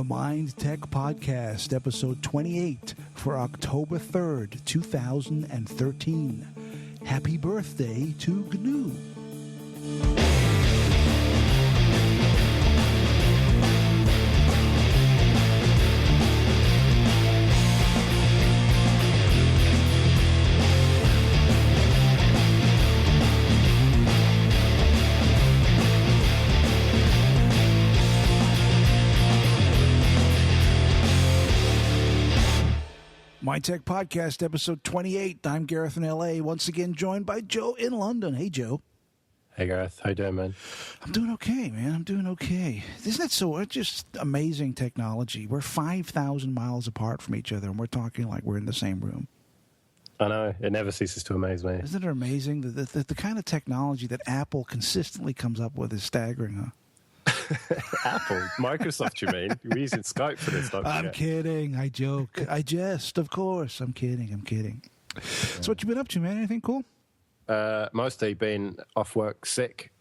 Mind Tech Podcast, episode 28 for October 3rd, 2013. Happy birthday to Gnome. My Tech Podcast, episode 28. I'm Gareth in L.A., once again joined by Joe in London. Hey, Joe. Hey, Gareth. How you doing, man? I'm doing okay, man. I'm doing okay. Isn't that so? It's just amazing technology. We're 5,000 miles apart from each other, and we're talking like we're in the same room. I know. It never ceases to amaze me. Isn't it amazing? The kind of technology that Apple consistently comes up with is staggering, huh? Apple? Microsoft, you mean? You're using Skype for this, don't you? I'm kidding. I joke. I jest, of course. I'm kidding. So what you been up to, man? Anything cool? Mostly been off work sick.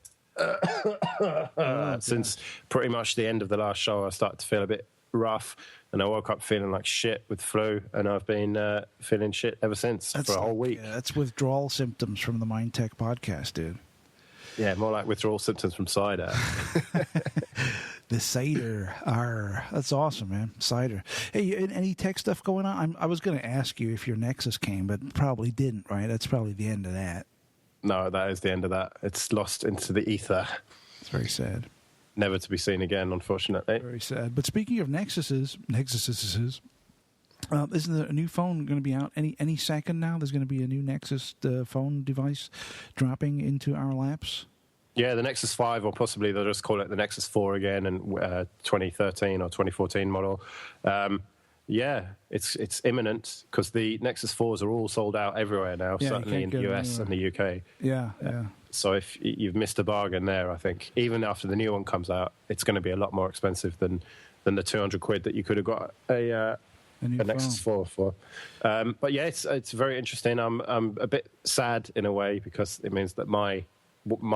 Since pretty much the end of the last show, I started to feel a bit rough, and I woke up feeling like shit with flu, and I've been feeling shit ever since for a whole week. Yeah, that's withdrawal symptoms from the Mind Tech Podcast, dude. Yeah, more like withdrawal symptoms from cider. The cider. That's awesome, man. Cider. Hey, any tech stuff going on? I was going to ask you if your Nexus came, but probably didn't, right? That's probably the end of that. No, that is the end of that. It's lost into the ether. It's very sad. Never to be seen again, unfortunately. Very sad. But speaking of Nexuses, isn't there a new phone going to be out any second now? There's going to be a new Nexus phone device dropping into our laps. Yeah, the Nexus 5, or possibly they'll just call it the Nexus 4 again, and 2013 or 2014 model. Yeah, it's imminent because the Nexus 4s are all sold out everywhere now, certainly in the US and the UK. Yeah. So if you've missed a bargain there, I think, even after the new one comes out, it's going to be a lot more expensive than the 200 quid that you could have got a Nexus 4 for. But yeah, it's very interesting. I'm a bit sad in a way because it means that my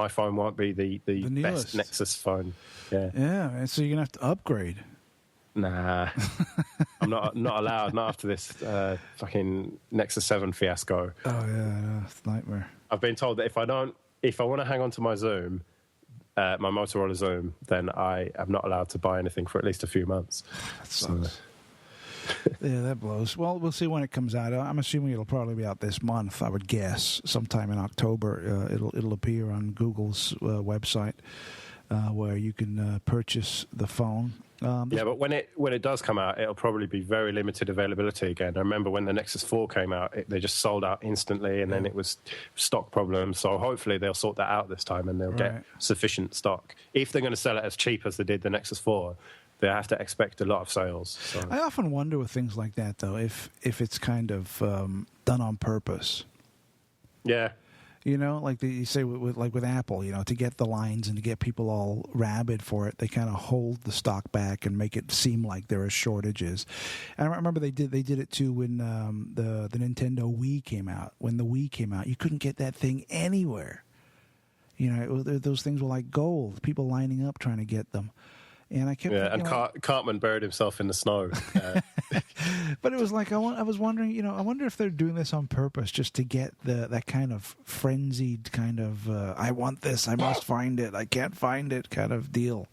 phone won't be the best Nexus phone. Yeah. So you're gonna have to upgrade. Nah, I'm not allowed. Not after this fucking Nexus 7 fiasco. Oh yeah, it's a nightmare. I've been told that if I want to hang on to my Zoom, my Motorola Zoom, then I am not allowed to buy anything for at least a few months. That sucks. Yeah, that blows. Well, we'll see when it comes out. I'm assuming it'll probably be out this month, I would guess. Sometime in October, it'll appear on Google's website where you can purchase the phone. Yeah, but when it does come out, it'll probably be very limited availability again. I remember when the Nexus 4 came out, they just sold out instantly, and then it was stock problems. So hopefully they'll sort that out this time, and they'll get sufficient stock. If they're going to sell it as cheap as they did the Nexus 4, they have to expect a lot of sales. So. I often wonder with things like that, though, if it's kind of done on purpose. Yeah. You know, like you say with Apple, you know, to get the lines and to get people all rabid for it, they kind of hold the stock back and make it seem like there are shortages. And I remember they did it too when the Nintendo Wii came out. When the Wii came out, you couldn't get that thing anywhere. You know, those things were like gold. People lining up trying to get them. And I kept Cartman buried himself in the snow. But it was like I was wondering, you know, I wonder if they're doing this on purpose just to get that kind of frenzied kind of I want this, I must find it, I can't find it kind of deal,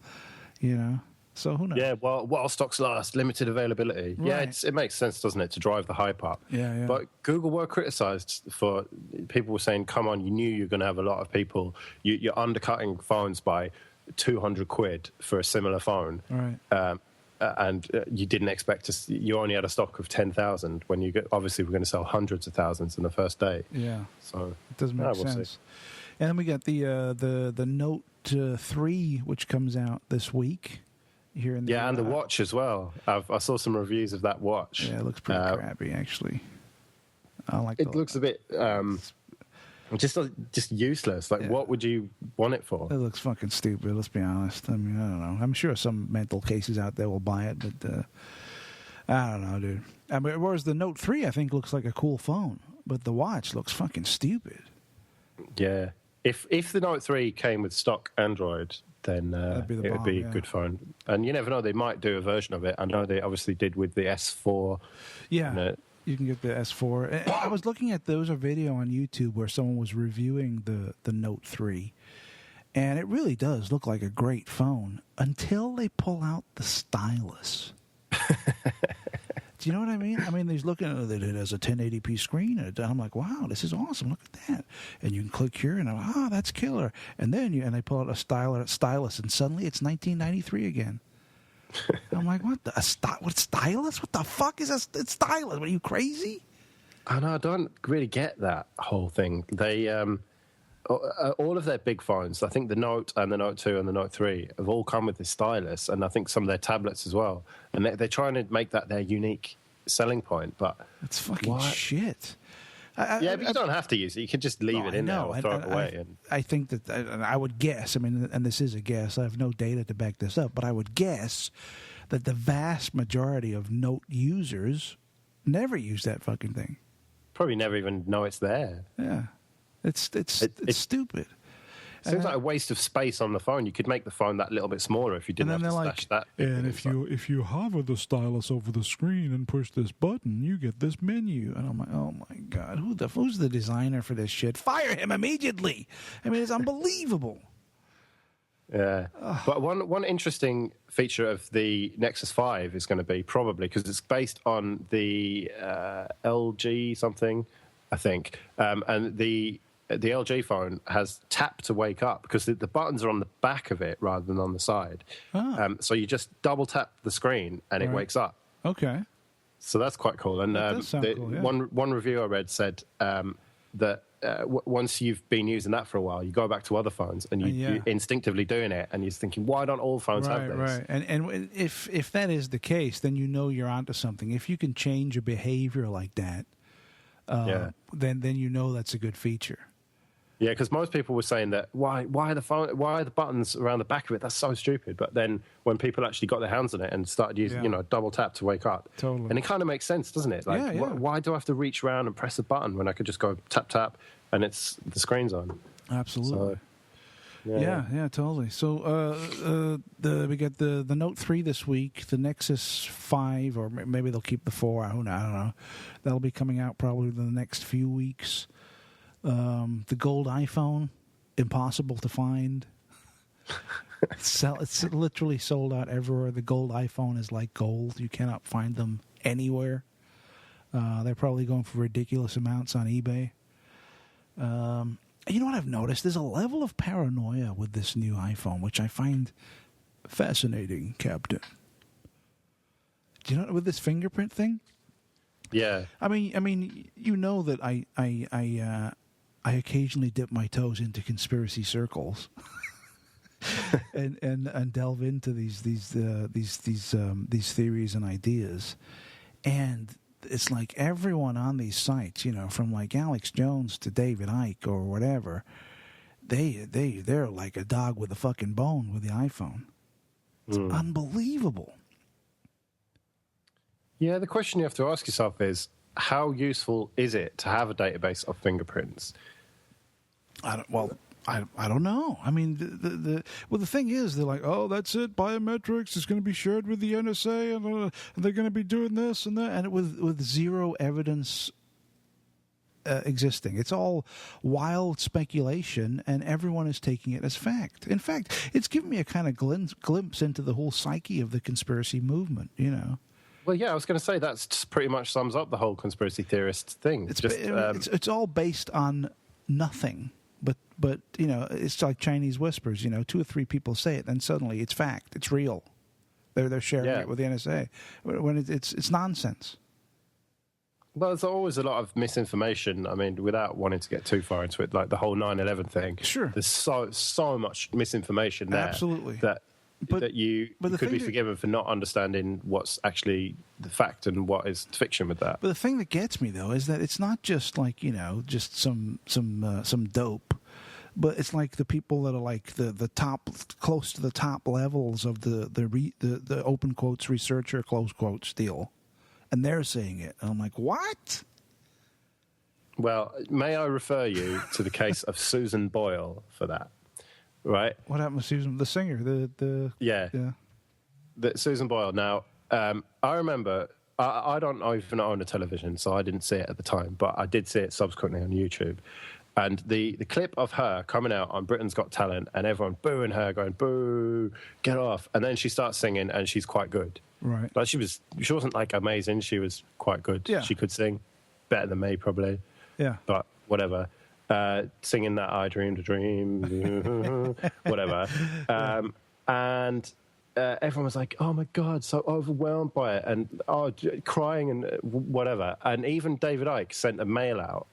you know. So who knows? Yeah, well, while stocks last, limited availability. Right. Yeah, it makes sense, doesn't it, to drive the hype up? Yeah. But Google were criticised for people were saying, "Come on, you knew you were going to have a lot of people. You're undercutting phones by 200 quid for a similar phone, right? And you didn't expect to. You only had a stock of 10,000 when you obviously we're going to sell hundreds of thousands in the first day. Yeah, so it doesn't make sense. See. And then we got the Note 3, which comes out this week here in the and the watch as well. I saw some reviews of that watch. Yeah, it looks pretty crappy actually. I like it. Looks a bit. Just useless. Like, what would you want it for? It looks fucking stupid, let's be honest. I mean, I don't know. I'm sure some mental cases out there will buy it, but I don't know, dude. I mean, whereas the Note 3, I think, looks like a cool phone, but the watch looks fucking stupid. Yeah. If the Note 3 came with stock Android, then it would be a good phone. And you never know, they might do a version of it. I know they obviously did with the S4. Yeah, you can get the S4. I was looking at, there was a video on YouTube where someone was reviewing the Note 3. And it really does look like a great phone until they pull out the stylus. Do you know what I mean? I mean, he's looking at it. It has a 1080p screen. And I'm like, wow, this is awesome. Look at that. And you can click here, and that's killer. And then they pull out a stylus, and suddenly it's 1993 again. I'm like, what? What stylus? What the fuck is a stylus? What, are you crazy? I know. I don't really get that whole thing. They all of their big phones, I think the Note and the Note 2 and the Note 3 have all come with this stylus, and I think some of their tablets as well. And they're trying to make that their unique selling point, but it's fucking shit. But you don't have to use it. You can just leave it in there or throw it away. I think that, and I would guess, I mean, and this is a guess, I have no data to back this up, but I would guess that the vast majority of Note users never use that fucking thing. Probably never even know it's there. Yeah. It's stupid. It seems like a waste of space on the phone. You could make the phone that little bit smaller if you didn't have to stash that. And if you hover the stylus over the screen and push this button, you get this menu. And I'm like, oh my god, who's the designer for this shit? Fire him immediately! I mean, it's unbelievable. Yeah, but one interesting feature of the Nexus 5 is going to be probably because it's based on the LG something, I think, and the LG phone has tap to wake up because the buttons are on the back of it rather than on the side. So you just double tap the screen and it wakes up. Okay. So that's quite cool. And cool, yeah. one review I read said that once you've been using that for a while, you go back to other phones and you're instinctively doing it, and you're thinking, why don't all phones have this? Right. And if that is the case, then you know you're onto something. If you can change a behavior like that, then you know that's a good feature. Yeah, because most people were saying that why are the buttons around the back of it? That's so stupid. But then when people actually got their hands on it and started using, double tap to wake up, totally, and it kind of makes sense, doesn't it? Like, why do I have to reach around and press a button when I could just go tap tap and the screen's on? Absolutely. So, yeah, totally. So we get the Note 3 this week, the Nexus 5, or maybe they'll keep the 4. I don't know. That'll be coming out probably in the next few weeks. The gold iPhone, impossible to find. It's literally sold out everywhere. The gold iPhone is like gold. You cannot find them anywhere. They're probably going for ridiculous amounts on eBay. You know what I've noticed? There's a level of paranoia with this new iPhone, which I find fascinating, Captain. Do you know, with this fingerprint thing? Yeah. I mean, you know that I occasionally dip my toes into conspiracy circles, and delve into these theories and ideas, and it's like everyone on these sites, from like Alex Jones to David Icke or whatever, they're like a dog with a fucking bone with the iPhone. It's unbelievable. Yeah, the question you have to ask yourself is, how useful is it to have a database of fingerprints? I don't know. I mean, the thing is, they're like, oh, that's it. Biometrics is going to be shared with the NSA, and they're going to be doing this and that, and with zero evidence existing. It's all wild speculation, and everyone is taking it as fact. In fact, it's given me a kind of glimpse into the whole psyche of the conspiracy movement. Well, yeah, I was going to say that's pretty much sums up the whole conspiracy theorist thing. It's all based on nothing. But it's like Chinese whispers. 2 or 3 people say it, then suddenly it's fact. It's real. They're sharing it with the NSA when it's nonsense. Well, there's always a lot of misinformation. I mean, without wanting to get too far into it, like the whole 9/11 thing. Sure. There's so much misinformation there. Absolutely. That you could be forgiven for not understanding what's actually the fact and what is fiction with that. But the thing that gets me though is that it's not just like just some dope, but it's like the people that are like the top, close to the top levels of the open quotes researcher close quotes deal, and they're saying it. And I'm like, what? Well, may I refer you to the case of Susan Boyle for that? right? What happened with Susan, the singer? Yeah. Susan Boyle. Now, I remember, I don't even own a television, so I didn't see it at the time, but I did see it subsequently on YouTube. And the clip of her coming out on Britain's Got Talent and everyone booing her, going, boo, get off. And then she starts singing and she's quite good. Right. Like she wasn't like amazing. She was quite good. Yeah. She could sing better than me probably. Yeah. But whatever. Singing that I dreamed a dream, whatever. And everyone was like, oh my God, so overwhelmed by it. And crying and whatever. And even David Icke sent a mail out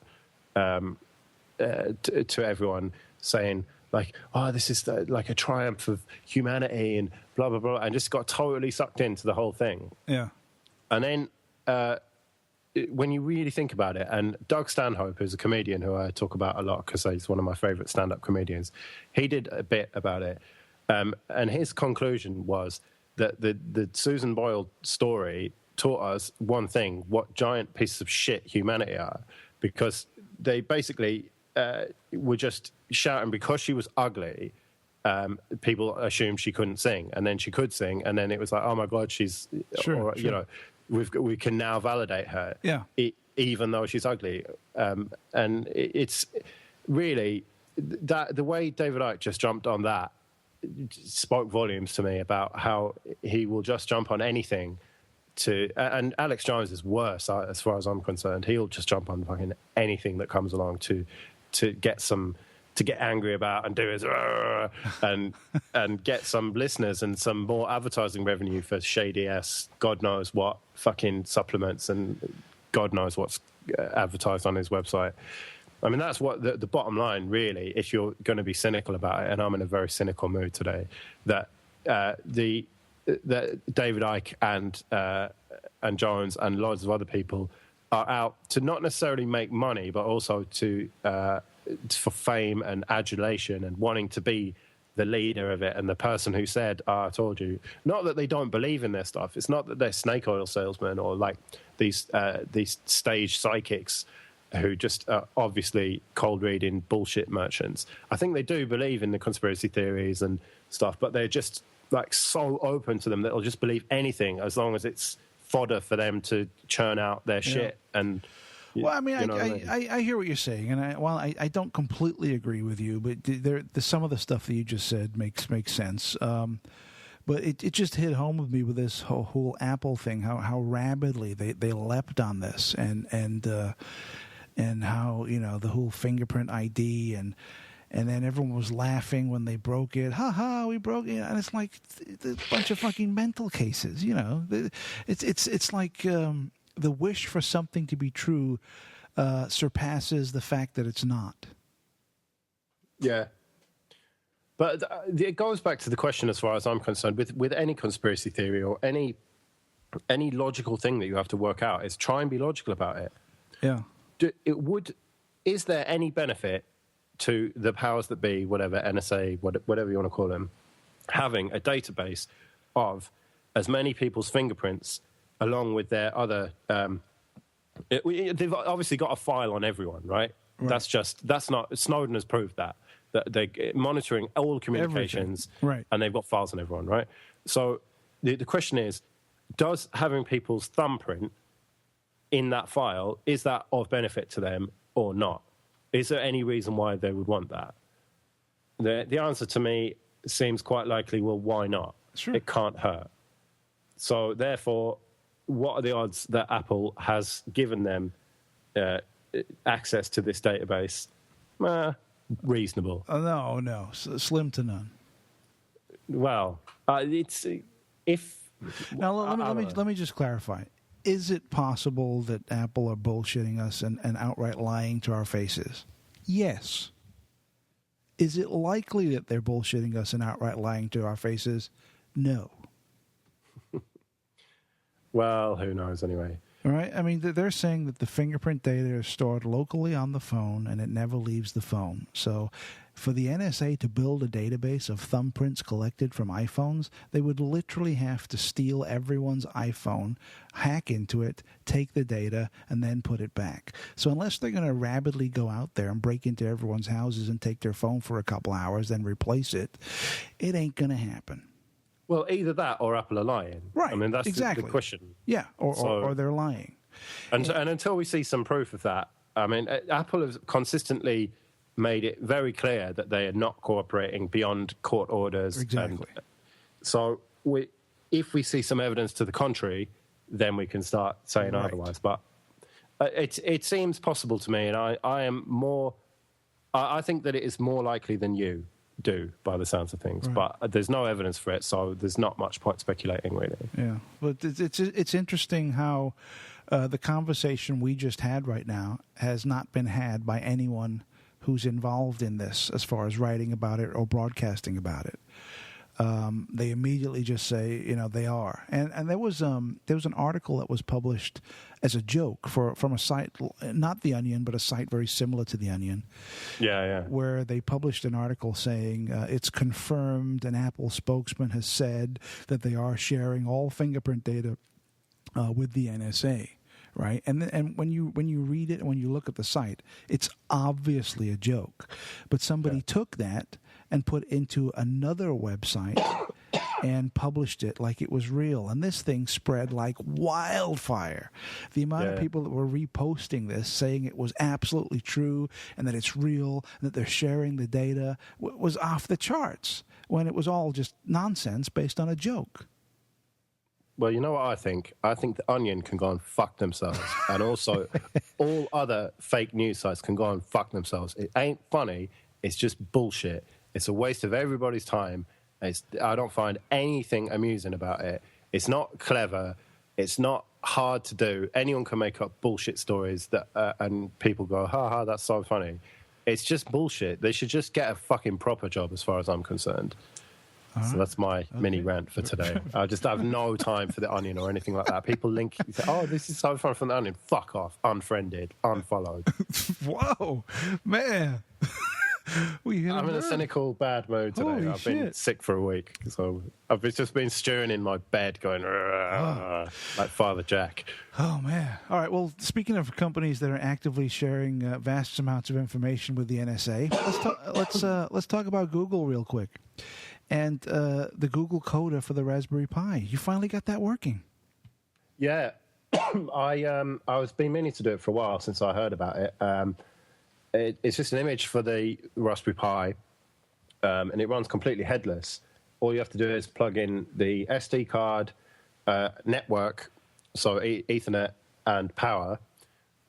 to everyone saying like, oh, this is like a triumph of humanity and blah, blah, blah, and just got totally sucked into the whole thing. Yeah. And then when you really think about it, and Doug Stanhope, who's a comedian who I talk about a lot because he's one of my favourite stand-up comedians, he did a bit about it. And his conclusion was that the Susan Boyle story taught us one thing, what giant pieces of shit humanity are, because they basically were just shouting because she was ugly. People assumed she couldn't sing, and then she could sing, and then it was like, oh my God, she's sure. You know, we can now validate her, even though she's ugly. And it's really that the way David Icke just jumped on that spoke volumes to me about how he will just jump on anything. And Alex Jones is worse as far as I'm concerned. He'll just jump on fucking anything that comes along to get angry about and do his and get some listeners and some more advertising revenue for shady ass God knows what fucking supplements and God knows what's advertised on his website. I mean, that's what the bottom line really, if you're going to be cynical about it, and I'm in a very cynical mood today, that David Icke and Jones and loads of other people are out to not necessarily make money, but also for fame and adulation and wanting to be the leader of it and the person who said, I told you. Not that they don't believe in their stuff. It's not that they're snake oil salesmen or like these stage psychics who just are obviously cold reading bullshit merchants. I think they do believe in the conspiracy theories and stuff, but they're just like so open to them that they'll just believe anything as long as it's fodder for them to churn out their shit. And well, I mean, I hear what you're saying, and I don't completely agree with you, but some of the stuff that you just said makes sense. But it just hit home with me with this whole Apple thing, how rapidly they leapt on this, and how, you know, the whole fingerprint ID and then everyone was laughing when they broke it. Ha ha, we broke it, and it's like a bunch of fucking mental cases, you know. It's like the wish for something to be true surpasses the fact that it's not. Yeah. But it goes back to the question, as far as I'm concerned, with any conspiracy theory or any logical thing that you have to work out, is try and be logical about it. Yeah. Is there any benefit to the powers that be, whatever, NSA, whatever you want to call them, having a database of as many people's fingerprints along with their other... they've obviously got a file on everyone, right? That's not... Snowden has proved that they're monitoring all communications, right? And they've got files on everyone, right? So the question is, does having people's thumbprint in that file, is that of benefit to them or not? Is there any reason why they would want that? The answer to me seems quite likely, well, why not? Sure. It can't hurt. So therefore, what are the odds that Apple has given them access to this database? Reasonable. No, slim to none. Well, it's if... Now, let me just clarify. Is it possible that Apple are bullshitting us and outright lying to our faces? Yes. Is it likely that they're bullshitting us and outright lying to our faces? No. Well, who knows anyway. All right. I mean, they're saying that the fingerprint data is stored locally on the phone and it never leaves the phone. So for the NSA to build a database of thumbprints collected from iPhones, they would literally have to steal everyone's iPhone, hack into it, take the data, and then put it back. So unless they're going to rapidly go out there and break into everyone's houses and take their phone for a couple hours, then replace it, it ain't going to happen. Well, either that or Apple are lying. Right. I mean, that's exactly the question. Yeah, or they're lying. And until we see some proof of that, I mean, Apple has consistently made it very clear that they are not cooperating beyond court orders. Exactly. And so if we see some evidence to the contrary, then we can start saying otherwise. But it seems possible to me, and I think that it is more likely than you do by the sounds of things, but there's no evidence for it, so there's not much point speculating, really. Yeah, but it's interesting how the conversation we just had right now has not been had by anyone who's involved in this as far as writing about it or broadcasting about it. They immediately just say, they are. And there was an article that was published as a joke from a site, not The Onion, but a site very similar to The Onion. Yeah. Where they published an article saying it's confirmed, an Apple spokesman has said that they are sharing all fingerprint data with the NSA. Right, and when you read it, when you look at the site, it's obviously a joke, but somebody took that and put into another website and published it like it was real, and this thing spread like wildfire. The amount of people that were reposting this, saying it was absolutely true and that it's real and that they're sharing the data, was off the charts when it was all just nonsense based on a joke. Well, you know what I think? I think The Onion can go and fuck themselves. And also, all other fake news sites can go and fuck themselves. It ain't funny. It's just bullshit. It's a waste of everybody's time. I don't find anything amusing about it. It's not clever. It's not hard to do. Anyone can make up bullshit stories that and people go, ha, that's so funny. It's just bullshit. They should just get a fucking proper job as far as I'm concerned. So that's my mini rant for today. I just have no time for The Onion or anything like that. People link, say, this is so fun from The Onion. Fuck off. Unfriended. Unfollowed. Whoa, man. I'm in a cynical, bad mood today. Holy I've been sick for a week. So I've just been stewing in my bed going, like Father Jack. Oh, man. All right. Well, speaking of companies that are actively sharing vast amounts of information with the NSA, let's talk about Google real quick. And the Google Coda for the Raspberry Pi. You finally got that working. Yeah. I was been meaning to do it for a while since I heard about it. It's just an image for the Raspberry Pi, and it runs completely headless. All you have to do is plug in the SD card, network, so Ethernet and power,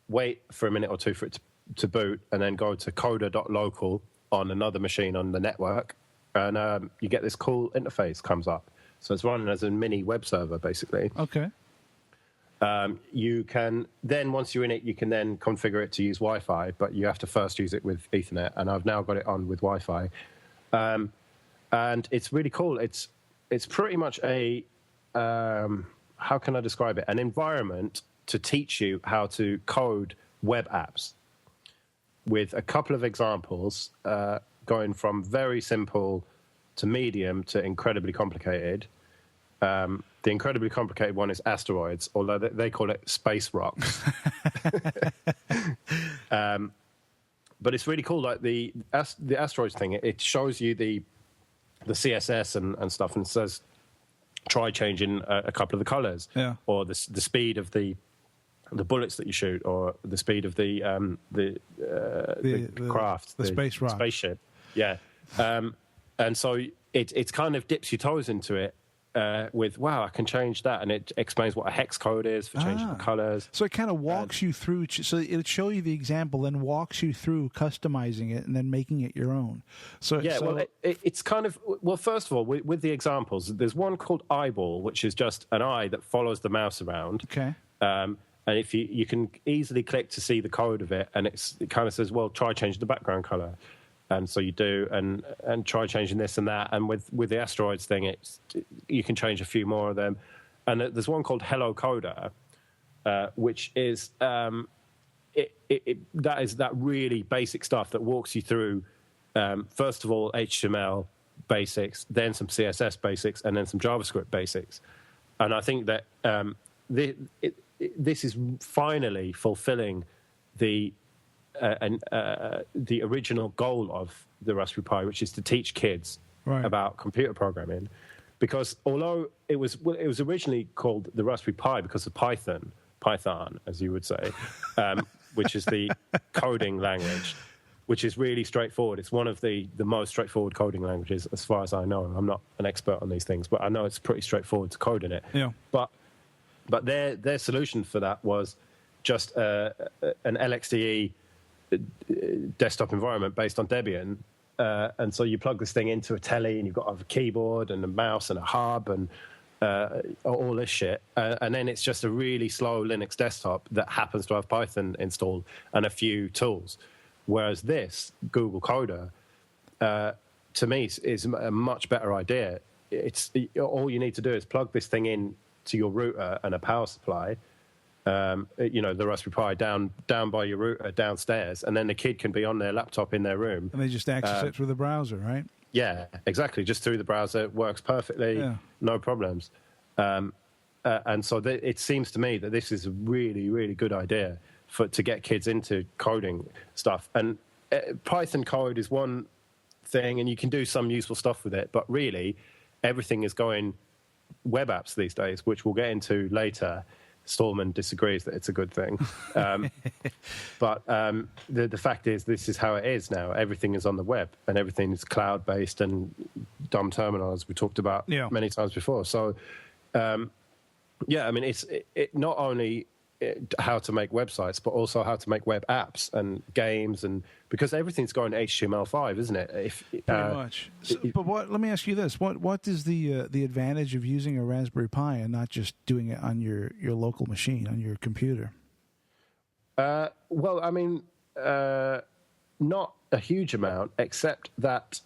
wait for a minute or two for it to boot, and then go to coda.local on another machine on the network, and you get this cool interface comes up. So it's running as a mini web server, basically. Okay. You can then, once you're in it, you can then configure it to use Wi-Fi, but you have to first use it with Ethernet, and I've now got it on with Wi-Fi. And it's really cool. It's pretty much a, how can I describe it? An environment to teach you how to code web apps with a couple of examples, going from very simple to medium to incredibly complicated. The incredibly complicated one is asteroids, although they call it space rocks. But it's really cool. Like the asteroids thing, it shows you the CSS and stuff, and says try changing a couple of the colors, or the speed of the bullets that you shoot, or the speed of the craft, the space rock, spaceship. Yeah, and so it kind of dips your toes into it. With, wow, I can change that, and it explains what a hex code is for changing the colors. So it kind of walks you through, so it'll show you the example, then walks you through customizing it and then making it your own. It's kind of, well, first of all, with the examples, there's one called Eyeball, which is just an eye that follows the mouse around. Okay. And if you can easily click to see the code of it, and it kind of says, well, try changing the background color. And so you do, and try changing this and that. And with the asteroids thing, you can change a few more of them. And there's one called Hello Coder, which is that is that really basic stuff that walks you through, first of all, HTML basics, then some CSS basics, and then some JavaScript basics. And I think that this is finally fulfilling the original goal of the Raspberry Pi, which is to teach kids about computer programming. Because although it was originally called the Raspberry Pi because of Python, as you would say, which is the coding language, which is really straightforward. It's one of the most straightforward coding languages, as far as I know. I'm not an expert on these things, but I know it's pretty straightforward to code in it. Yeah. But their solution for that was just an LXDE desktop environment based on Debian. And so you plug this thing into a telly, and you've got a keyboard and a mouse and a hub and all this shit. And then it's just a really slow Linux desktop that happens to have Python installed and a few tools. Whereas this, Google Coder, to me, is a much better idea. It's all you need to do is plug this thing in to your router and a power supply, the Raspberry Pi down by your router downstairs, and then the kid can be on their laptop in their room. And they just access it through the browser, right? Yeah, exactly. Just through the browser. It works perfectly, no problems. And so it seems to me that this is a really, really good idea to get kids into coding stuff. And Python code is one thing, and you can do some useful stuff with it, but really everything is going web apps these days, which we'll get into later. Stallman disagrees that it's a good thing. But the fact is, this is how it is now. Everything is on the web, and everything is cloud-based and dumb terminal, as we talked about many times before. So, it's not only how to make websites, but also how to make web apps and games, and because everything's going to HTML5, isn't it? Pretty much. But let me ask you this: what is the advantage of using a Raspberry Pi and not just doing it on your local machine, on your computer? Not a huge amount, except that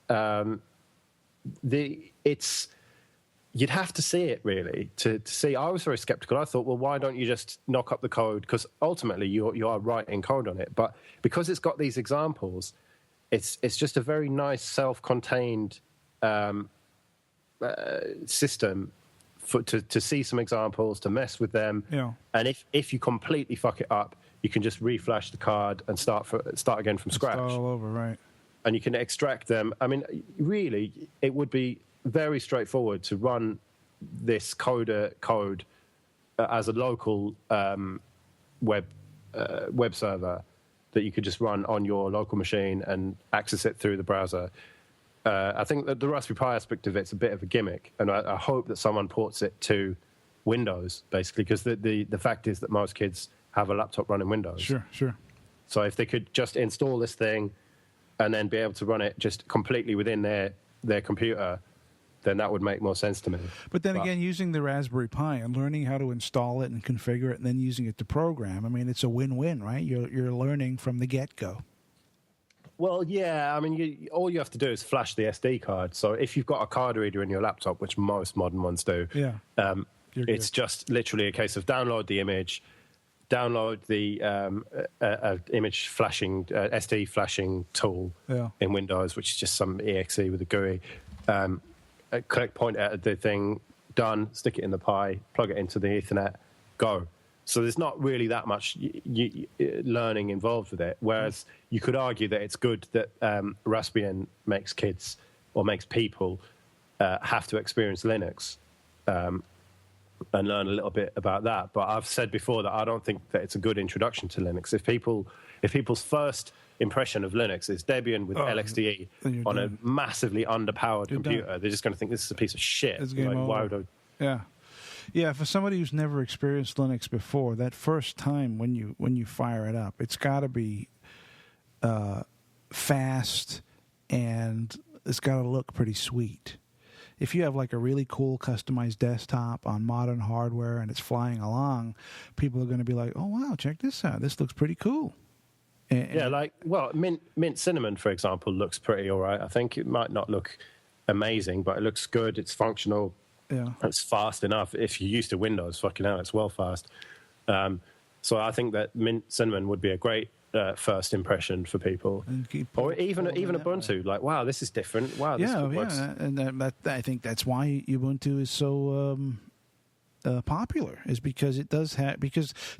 you'd have to see it, really, to see. I was very skeptical. I thought, well, why don't you just knock up the code? Because ultimately you are writing code on it. But because it's got these examples, it's just a very nice self-contained system to see some examples, to mess with them. Yeah. And if you completely fuck it up, you can just reflash the card and start again from scratch. Start all over, right. And you can extract them. I mean, really, it would be very straightforward to run this code as a local web server that you could just run on your local machine and access it through the browser. I think that the Raspberry Pi aspect of it's a bit of a gimmick, and I hope that someone ports it to Windows, basically, because the fact is that most kids have a laptop running Windows. Sure. So if they could just install this thing and then be able to run it just completely within their computer, then that would make more sense to me. But then again, using the Raspberry Pi and learning how to install it and configure it and then using it to program, I mean, it's a win-win, right? You're learning from the get-go. Well, yeah. I mean, all you have to do is flash the SD card. So if you've got a card reader in your laptop, which most modern ones do, it's just literally a case of download the image, download the image flashing, SD flashing tool in Windows, which is just some EXE with a GUI. Click, point at the thing, done, stick it in the Pi, plug it into the Ethernet, go. So there's not really that much learning involved with it, whereas you could argue that it's good that Raspbian makes kids or makes people have to experience Linux and learn a little bit about that. But I've said before that I don't think that it's a good introduction to Linux. If people's first impression of Linux is Debian with LXDE on a massively underpowered computer, they're just going to think this is a piece of shit. Why would I? Yeah. For somebody who's never experienced Linux before, that first time when you fire it up, it's got to be fast, and it's got to look pretty sweet. If you have like a really cool customized desktop on modern hardware and it's flying along, people are going to be like, "Oh wow, check this out! This looks pretty cool." Mint Cinnamon, for example, looks pretty all right. I think it might not look amazing, but it looks good. It's functional. Yeah, it's fast enough. If you're used to Windows, fucking hell, it's well fast. So I think that mint cinnamon would be a great first impression for people, or even Ubuntu. Like, wow, this is different. Wow, this works. And I think that's why Ubuntu is so popular, is because it does have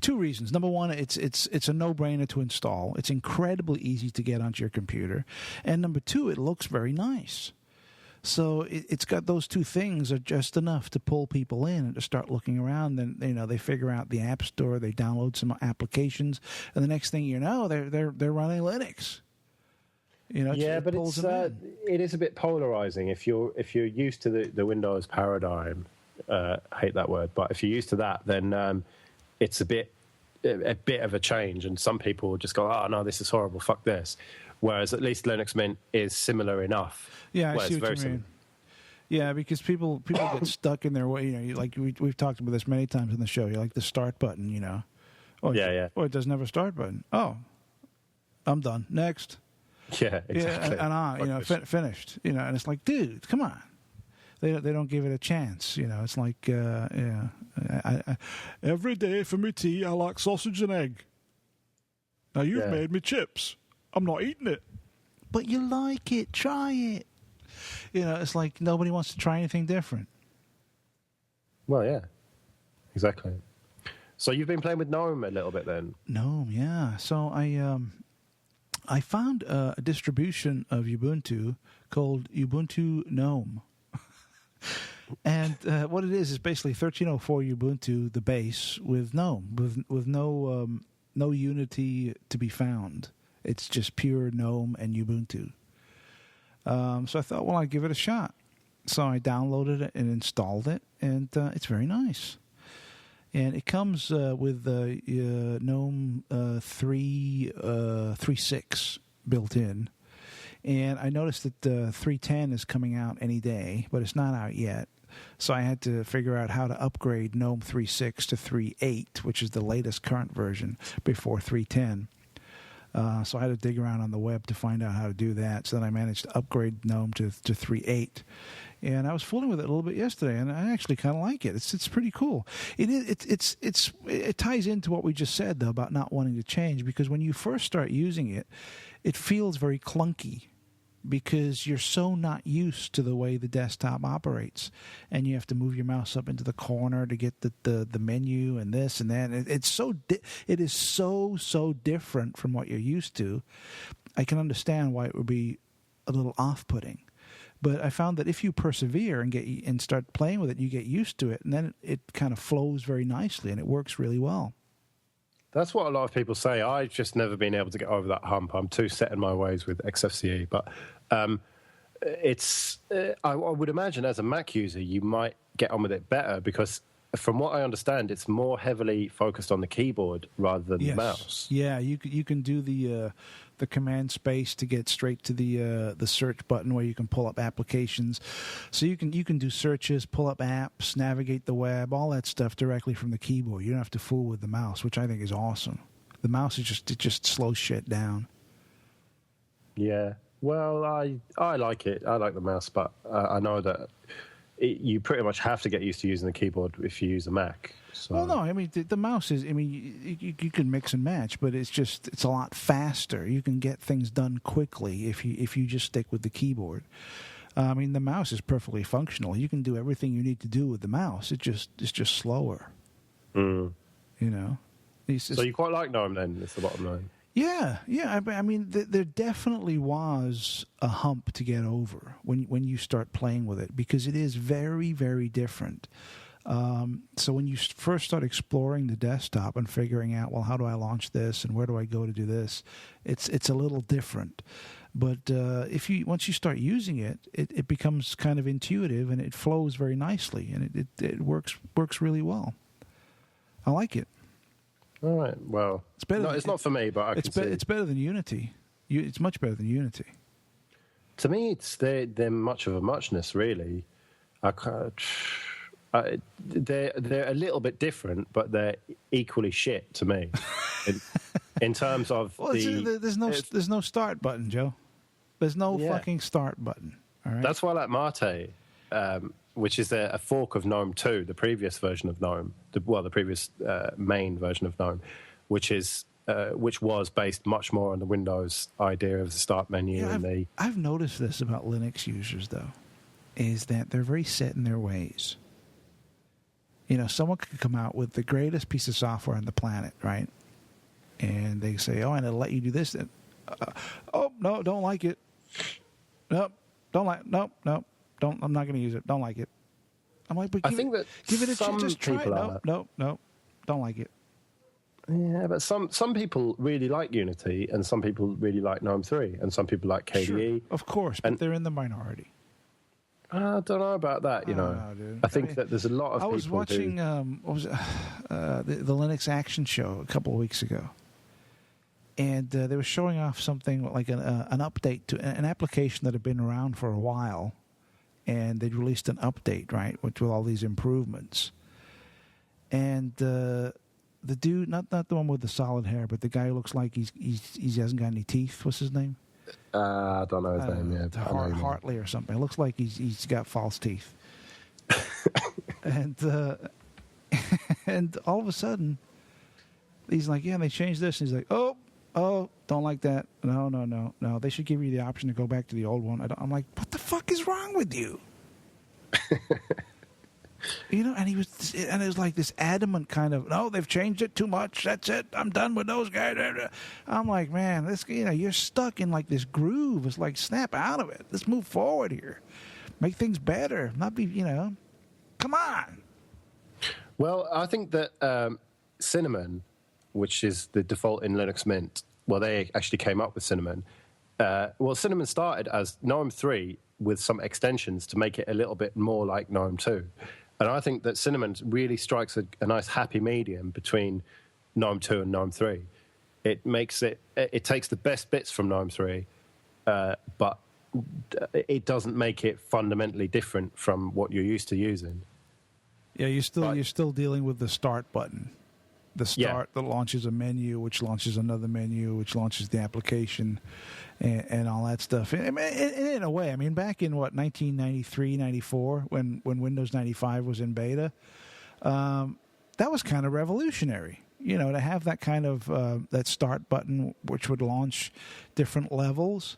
two reasons. Number one, it's a no-brainer to install. It's incredibly easy to get onto your computer, and number two, it looks very nice. So it's got those two things are just enough to pull people in and to start looking around. Then they figure out the App Store, they download some applications, and the next thing you know, they're running Linux. But it is a bit polarizing if you're used to the Windows paradigm. I hate that word, but if you're used to that, then it's a bit of a change, and some people just go, "Oh no, this is horrible. Fuck this." Whereas at least Linux Mint is similar enough. Yeah, I see what you mean. Yeah, because people get stuck in their way. Like we've talked about this many times on the show. You like the start button, Oh, yeah. Oh, it doesn't have a start button. Oh, I'm done. Next. Yeah, exactly. Yeah, and finished. And it's like, dude, come on. They don't give it a chance. It's like, every day for me tea, I like sausage and egg. Now you've made me chips. I'm not eating it. But you like it. Try it. It's like nobody wants to try anything different. Well, yeah. Exactly. So you've been playing with Gnome a little bit then? Gnome, yeah. So I found a distribution of Ubuntu called Ubuntu Gnome. And what it is basically 1304 Ubuntu, the base, with Gnome, with no Unity to be found. It's just pure GNOME and Ubuntu. So I thought, well, I'd give it a shot. So I downloaded it and installed it, and it's very nice. And it comes with GNOME 3.6 built in. And I noticed that 3.10 is coming out any day, but it's not out yet. So I had to figure out how to upgrade GNOME 3.6 to 3.8, which is the latest current version, before 3.10. So I had to dig around on the web to find out how to do that. So then I managed to upgrade GNOME to 3.8. And I was fooling with it a little bit yesterday, and I actually kind of like it. It's pretty cool. It ties into what we just said, though, about not wanting to change, because when you first start using it, it feels very clunky because you're so not used to the way the desktop operates, and you have to move your mouse up into the corner to get the menu and this and that. It is so different from what you're used to. I can understand why it would be a little off-putting. But I found that if you persevere and start playing with it, you get used to it, and then it kind of flows very nicely, and it works really well. That's what a lot of people say. I've just never been able to get over that hump. I'm too set in my ways with XFCE. But I would imagine as a Mac user, you might get on with it better because from what I understand, it's more heavily focused on the keyboard rather than the mouse. Yeah, you can do the command space to get straight to the search button where you can pull up applications. So you can do searches, pull up apps, navigate the web, all that stuff directly from the keyboard. You don't have to fool with the mouse, which I think is awesome. The mouse is just slows shit down. Yeah. Well, I like it. I like the mouse, but I know that you pretty much have to get used to using the keyboard if you use a Mac. So. Well, no, I mean, the mouse is, I mean, you can mix and match, but it's a lot faster. You can get things done quickly if you just stick with the keyboard. I mean, the mouse is perfectly functional. You can do everything you need to do with the mouse. It's just slower. Mm. So you quite like GNOME then, is the bottom line. Yeah. I mean, there definitely was a hump to get over when you start playing with it, because it is very, very different. So when you first start exploring the desktop and figuring out, well, how do I launch this and where do I go to do this? It's a little different. But once you start using it, it becomes kind of intuitive and it flows very nicely, and it works really well. I like it. All right. Well, it's not for me, but I can see. It's better than Unity. It's much better than Unity. To me, they're much of a muchness, really. They're a little bit different, but they're equally shit to me. in terms of there's no start button, Joe. There's no fucking start button. All right. That's why I like Mate. which is a fork of Gnome 2, the previous version of Gnome, the previous main version of Gnome, which was based much more on the Windows idea of the start menu. Yeah, I've noticed this about Linux users, though, is that they're very set in their ways. Someone could come out with the greatest piece of software on the planet, right? And they say, "Oh, and it'll let you do this." Oh no, don't like it. Nope, don't like. Nope. Don't. I'm not going to use it. Don't like it. I'm like, but give it a chance. Just try it. Nope. Don't like it. Yeah, but some people really like Unity, and some people really like GNOME 3, and some people like KDE. Sure, of course, but they're in the minority. I don't know about that, dude. I think that there's a lot of people. I was watching the Linux Action Show a couple of weeks ago, and they were showing off something like an update to an application that had been around for a while, and they'd released an update, right, with all these improvements. And the dude, not the one with the solid hair, but the guy who looks like he hasn't got any teeth. What's his name? I don't know his name. Yeah, Hartley or something. It looks like he's got false teeth. and all of a sudden, he's like, "Yeah, they changed this." And he's like, "Oh, don't like that. No. They should give you the option to go back to the old one." I'm like, "What the fuck is wrong with you?" And it was like this adamant kind of, "No, they've changed it too much. That's it. I'm done with those guys." I'm like, man, you're stuck in like this groove. It's like, snap out of it. Let's move forward here. Make things better. Not be, come on. Well, I think that Cinnamon, which is the default in Linux Mint, well, they actually came up with Cinnamon. Cinnamon started as GNOME 3 with some extensions to make it a little bit more like GNOME 2. And I think that Cinnamon really strikes a nice happy medium between GNOME 2 and GNOME 3. It takes the best bits from GNOME 3, but it doesn't make it fundamentally different from what you're used to using. Yeah, you're still dealing with the start button. The start that launches a menu, which launches another menu, which launches the application, and all that stuff. In a way, I mean, back in 1993, 94, when Windows 95 was in beta, that was kind of revolutionary. To have that kind of that start button, which would launch different levels.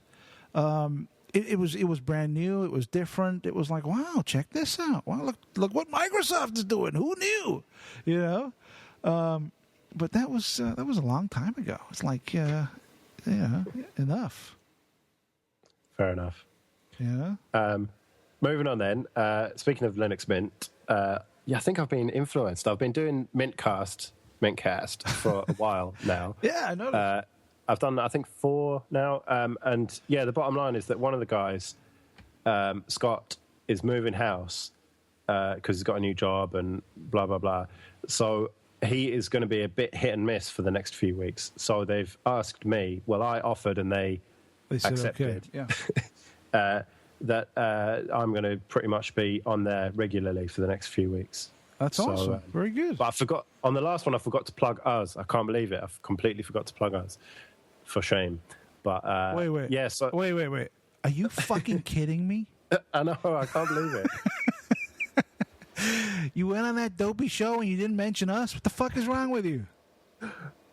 It was brand new. It was different. It was like, wow, check this out. Wow, look what Microsoft is doing. Who knew? But that was a long time ago. It's like, enough. Fair enough. Yeah. Moving on then. Speaking of Linux Mint, I think I've been influenced. I've been doing Mintcast for a while now. Yeah, I noticed. I've done, I think, 4 now. And the bottom line is that one of the guys, Scott, is moving house because he's got a new job and blah, blah, blah. So he is going to be a bit hit and miss for the next few weeks. So they've asked me, I offered and they said accepted. Okay. Yeah. That I'm going to pretty much be on there regularly for the next few weeks. That's awesome. Very good. But I forgot, on the last one, I forgot to plug us. I can't believe it. I completely forgot to plug us. For shame. But wait. Yeah, so, wait. Are you fucking kidding me? I know. I can't believe it. You went on that dopey show and you didn't mention us? What the fuck is wrong with you?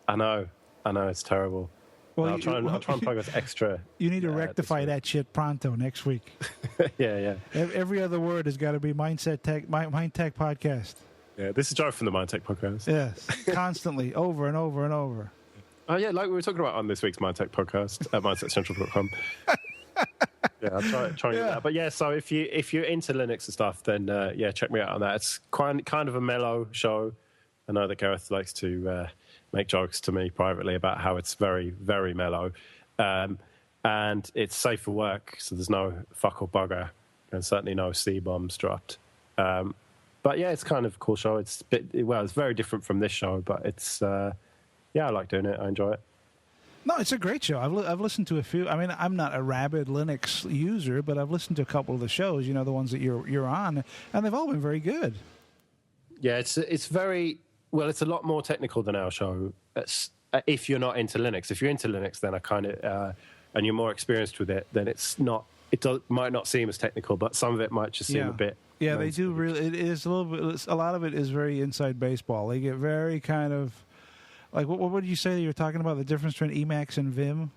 I know. It's terrible. Well, I'll try and plug us extra. You need to rectify that shit pronto next week. Yeah. Every other word has got to be Mind Tech Podcast. Yeah, this is Joe from the Mind Tech Podcast. Yes, constantly, over and over and over. Oh, yeah, like we were talking about on this week's Mind Tech Podcast at mindsetcentral.com. Yeah, I'll try and get that. But yeah, so if you're into Linux and stuff, then check me out on that. It's kind of a mellow show. I know that Gareth likes to make jokes to me privately about how it's very, very mellow. And it's safe for work, so there's no fuck or bugger, and certainly no C-bombs dropped. But yeah, it's kind of a cool show. It's it's very different from this show, but it's I like doing it. I enjoy it. No, it's a great show. I've listened to a few. I mean, I'm not a rabid Linux user, but I've listened to a couple of the shows. The ones that you're on, and they've all been very good. Yeah, it's very well. It's a lot more technical than our show. If you're not into Linux, if you're into Linux, then I kind of and you're more experienced with it, then it's not might not seem as technical, but some of it might just seem a bit. Yeah, they do really. It is a little bit. A lot of it is very inside baseball. They get very kind of like what did you say? You were talking about the difference between Emacs and Vim.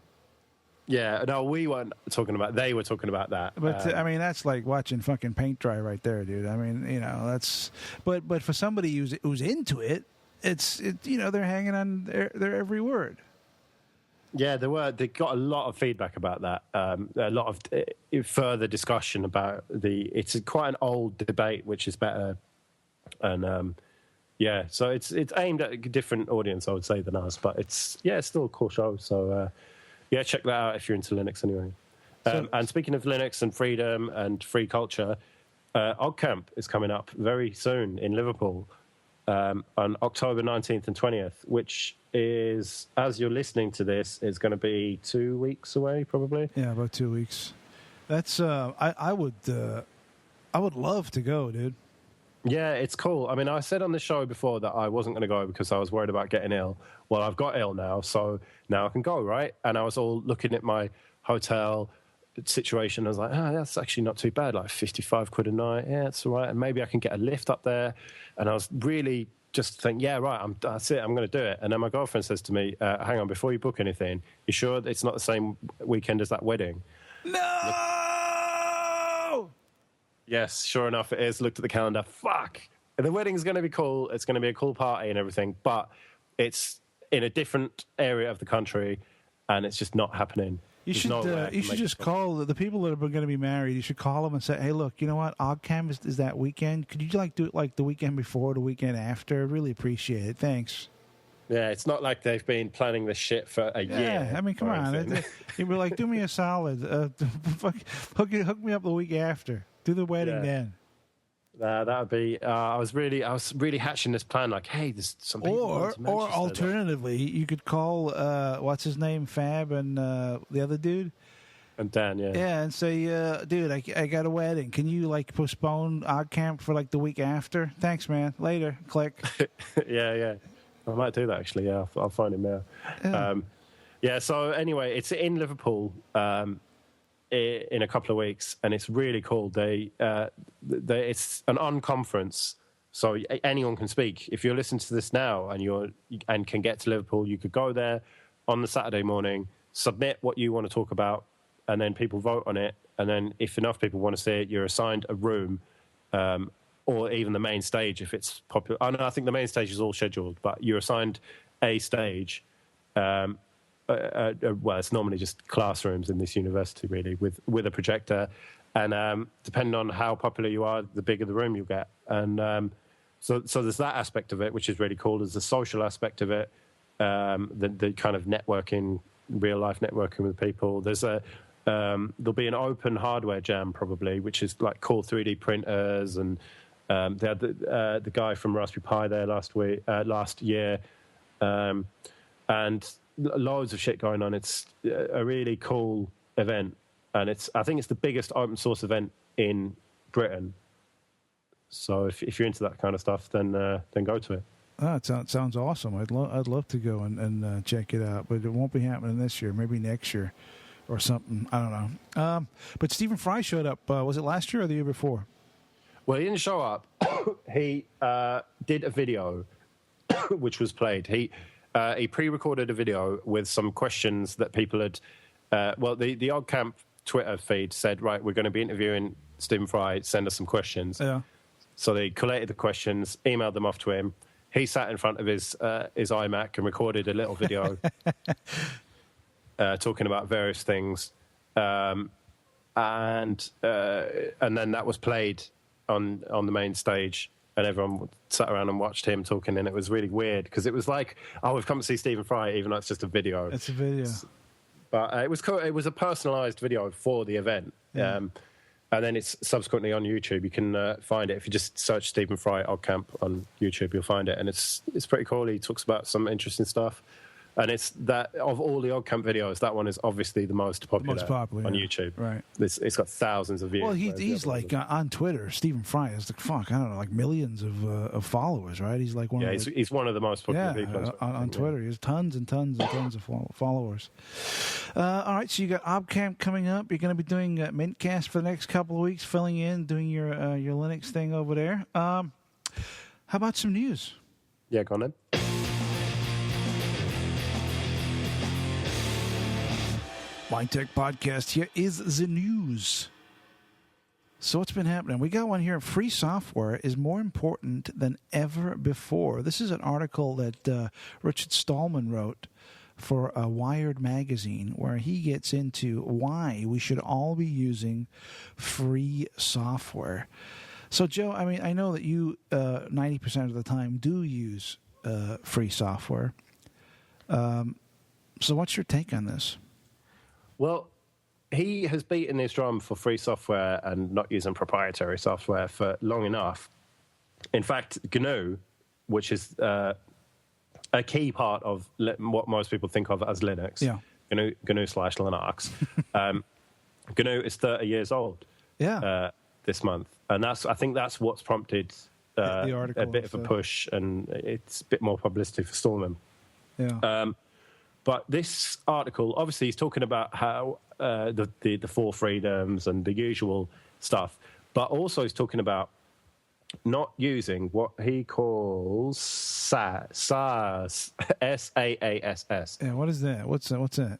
Yeah, no, we weren't talking about. They were talking about that. But I mean, that's like watching fucking paint dry right there, dude. I mean, that's. But for somebody who's into it, they're hanging on their every word. Yeah, they got a lot of feedback about that. A lot of further discussion about it's quite an old debate, which is better, and so it's aimed at a different audience, I would say, than us. But it's still a cool show. So check that out if you're into Linux anyway. And speaking of Linux and freedom and free culture, Oggcamp is coming up very soon in Liverpool on October 19th and 20th, which is, as you're listening to this, is going to be 2 weeks away, probably. Yeah, about 2 weeks. That's I would love to go, dude. Yeah, it's cool. I mean, I said on the show before that I wasn't going to go because I was worried about getting ill. Well, I've got ill now, so now I can go, right? And I was all looking at my hotel situation. I was like, that's actually not too bad, like 55 quid a night. Yeah, it's all right. And maybe I can get a lift up there. And I was really just thinking, that's it, I'm going to do it. And then my girlfriend says to me, hang on, before you book anything, you sure it's not the same weekend as that wedding? No! Yes, sure enough, it is. Looked at the calendar. Fuck! The wedding's going to be cool. It's going to be a cool party and everything, but it's in a different area of the country, and it's just not happening. You should just call the people that are going to be married. You should call them and say, "Hey, look, you know what? Oggcamp is that weekend. Could you do it like the weekend before, the weekend after? Really appreciate it. Thanks." Yeah, it's not like they've been planning this shit for a year. Yeah, I mean, come on. You'd be like, "Do me a solid. Hook me up the week after. Do the wedding then." That would be. I was really hatching this plan. Like, hey, there's some people. Or alternatively, you could call what's his name, Fab, and the other dude, and Dan. Yeah, and say, dude, I got a wedding. Can you postpone Oggcamp for the week after? Thanks, man. Later. Click. Yeah. I might do that actually. Yeah, I'll find him now. Yeah. So anyway, it's in Liverpool. In a couple of weeks, and it's really cool. It's an unconference, so anyone can speak. If you're listening to this now and can get to Liverpool, you could go there on the Saturday morning, submit what you want to talk about, and then people vote on it. And then if enough people want to see it, you're assigned a room, or even the main stage if it's popular. Oh, no, I think the main stage is all scheduled, but you're assigned a stage. Well, it's normally just classrooms in this university, really, with a projector. And depending on how popular you are, the bigger the room you'll get. And so there's that aspect of it, which is really cool. There's the social aspect of it, the kind of networking, real-life networking with people. There'll be an open hardware jam, probably, which is like cool 3D printers. And they had the guy from Raspberry Pi there last year. And loads of shit going on. It's a really cool event, and I think it's the biggest open source event in Britain. So if you're into that kind of stuff, then go to it. Oh, it sounds awesome. I'd love to go and check it out, but it won't be happening this year. Maybe next year or something. I don't know. But Stephen Fry showed up. Was it last year or the year before? Well, he didn't show up. He did a video, which was played. He pre-recorded a video with some questions that people had. The Oggcamp Twitter feed said, right, we're going to be interviewing Stephen Fry. Send us some questions. Yeah. So they collated the questions, emailed them off to him. He sat in front of his iMac and recorded a little video talking about various things, and then that was played on the main stage. And everyone sat around and watched him talking, and it was really weird because it was like, oh, we've come to see Stephen Fry, even though it's just a video. It's a video. But it was cool. It was a personalised video for the event. Yeah. And then it's subsequently on YouTube. You can find it. If you just search Stephen Fry Oggcamp on YouTube, you'll find it. And it's pretty cool. He talks about some interesting stuff. And it's that of all the Oggcamp videos, that one is obviously the most popular on YouTube. Right. It's got thousands of views. Well, he's like on Twitter. Stephen Fry is I don't know, like millions of followers, right? He's like one. Yeah, he's one of the most popular people on Twitter. He has tons and tons and tons of followers. All right, so you got Oggcamp coming up. You're going to be doing Mintcast for the next couple of weeks, filling in, doing your Linux thing over there. How about some news? Yeah, go on then. My Tech Podcast, here is the news. So what's been happening? We got one here. Free software is more important than ever before. This is an article that Richard Stallman wrote for Wired magazine, where he gets into why we should all be using free software. So, Joe, I mean, I know that you 90% of the time do use free software. So what's your take on this? Well, he has beaten his drum for free software and not using proprietary software for long enough. In fact, GNU, which is a key part of what most people think of as Linux, GNU/Linux, GNU is 30 years old this month. And I think that's what's prompted the article, a bit of a push, and it's a bit more publicity for Stallman. Yeah. But this article, obviously, he's talking about how the four freedoms and the usual stuff, but also he's talking about not using what he calls SaaS, SaaS. Yeah, what is that? What's that?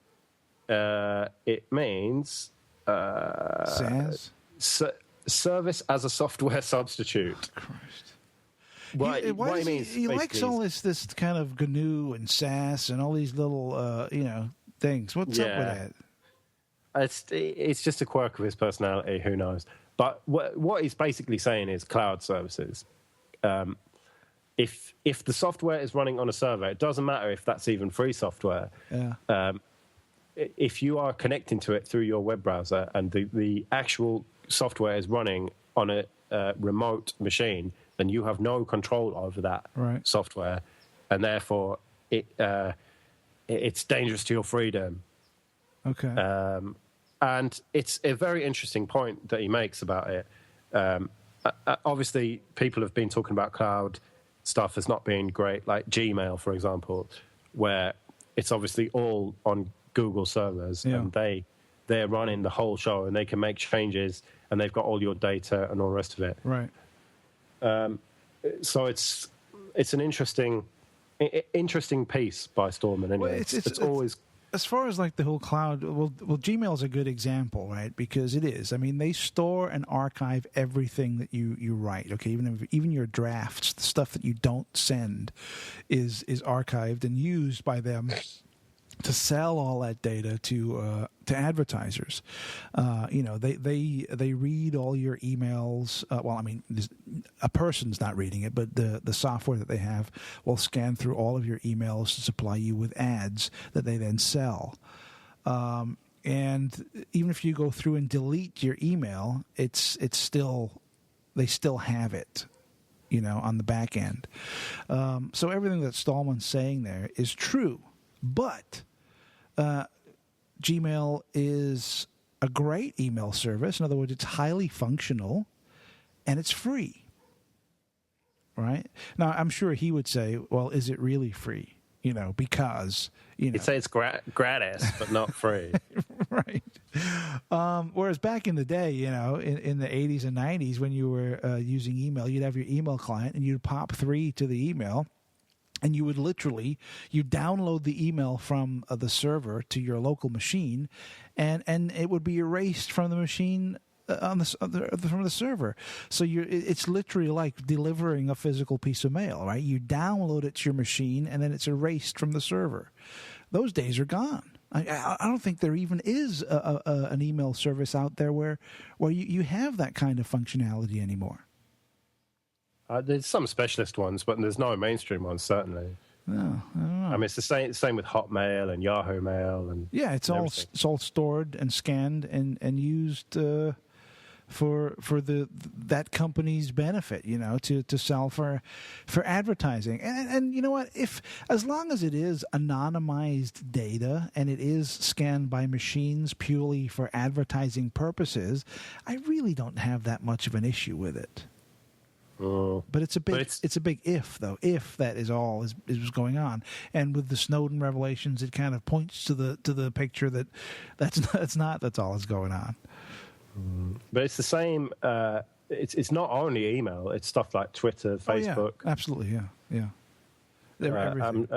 It means SaaS? Service as a software substitute. Christ. What he means, he likes all this kind of GNU and SAS and all these little things. What's up with that? It's just a quirk of his personality. Who knows? But what he's basically saying is cloud services. If the software is running on a server, it doesn't matter if that's even free software. Yeah. If you are connecting to it through your web browser and the actual software is running on a remote machine, then you have no control over that software, and therefore it's dangerous to your freedom. Okay. And it's a very interesting point that he makes about it. Obviously, people have been talking about cloud stuff as not being great, like Gmail, for example, where it's obviously all on Google servers, and they're running the whole show, and they can make changes, and they've got all your data and all the rest of it. Right. So it's an interesting piece by Stallman. Anyway, well, it's always. As far as like the whole cloud, well, Gmail is a good example, right? Because it is. I mean, they store and archive everything that you write. Okay, even your drafts, the stuff that you don't send, is archived and used by them to sell all that data to advertisers. They read all your emails. Well, I mean, a person's not reading it, but the software that they have will scan through all of your emails to supply you with ads that they then sell. And even if you go through and delete your email, they still have it, on the back end. So everything that Stallman's saying there is true, but Gmail is a great email service. In other words, it's highly functional and it's free. Right? Now, I'm sure he would say, well, is it really free? Because, He'd say it's gratis, but not free. Right. Whereas back in the day, in the 80s and 90s, when you were using email, you'd have your email client and you'd pop 3 to the email. And you would you download the email from the server to your local machine, and it would be erased from the machine from the server. So it's literally like delivering a physical piece of mail, right? You download it to your machine, and then it's erased from the server. Those days are gone. I don't think there even is an email service out there where you have that kind of functionality anymore. There's some specialist ones, but there's no mainstream ones, certainly. No, I don't know. I mean, it's the same with Hotmail and Yahoo Mail, and it's all stored and scanned and used for that company's benefit, to sell for advertising. And you know what? As long as it is anonymized data and it is scanned by machines purely for advertising purposes, I really don't have that much of an issue with it. But it's a big if, though. If that is all is going on, and with the Snowden revelations, it kind of points to the picture that's all that's going on. But it's the same. It's not only email. It's stuff like Twitter, Facebook. Yeah, absolutely, yeah.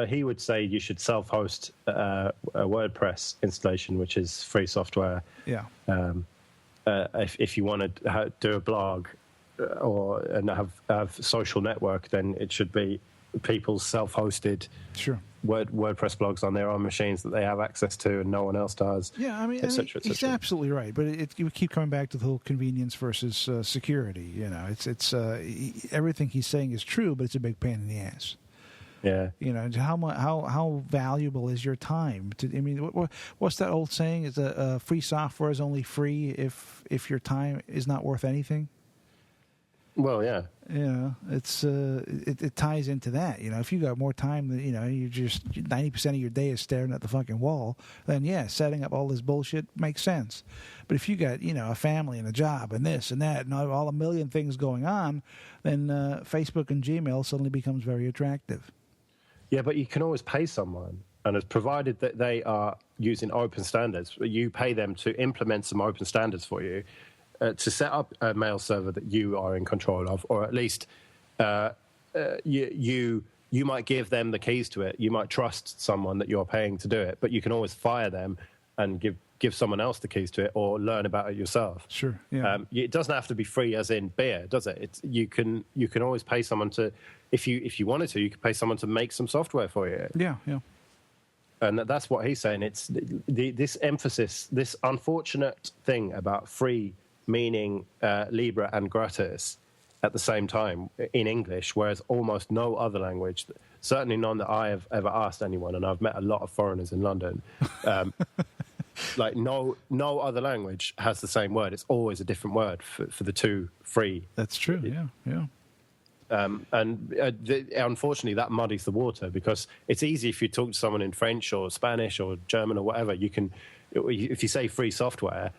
He would say you should self-host a WordPress installation, which is free software. Yeah. If you want to do a blog and have social network, then it should be people's self-hosted WordPress blogs on their own machines that they have access to and no one else does. Yeah, I mean, he's absolutely right. But you keep coming back to the whole convenience versus security. It's everything he's saying is true, but it's a big pain in the ass. Yeah. How valuable is your time? What's that old saying? Is free software is only free if your time is not worth anything? Well, yeah. It ties into that. If you got more time than, you just 90% of your day is staring at the fucking wall, then setting up all this bullshit makes sense. But if you got, a family and a job and this and that and all a million things going on, then Facebook and Gmail suddenly becomes very attractive. Yeah, but you can always pay someone, and it's provided that they are using open standards. You pay them to implement some open standards for you. To set up a mail server that you are in control of, or at least you might give them the keys to it. You might trust someone that you're paying to do it, but you can always fire them and give someone else the keys to it, or learn about it yourself. Sure. Yeah. It doesn't have to be free, as in beer, does it? You can always pay someone to, if you wanted to, you could pay someone to make some software for you. Yeah. Yeah. And that's what he's saying. It's this emphasis, this unfortunate thing about free, meaning libre and gratis at the same time in English, whereas almost no other language, certainly none that I have ever asked anyone, and I've met a lot of foreigners in London, like no other language has the same word. It's always a different word for the two free. That's true, yeah. Unfortunately, that muddies the water, because it's easy if you talk to someone in French or Spanish or German or whatever, if you say free software,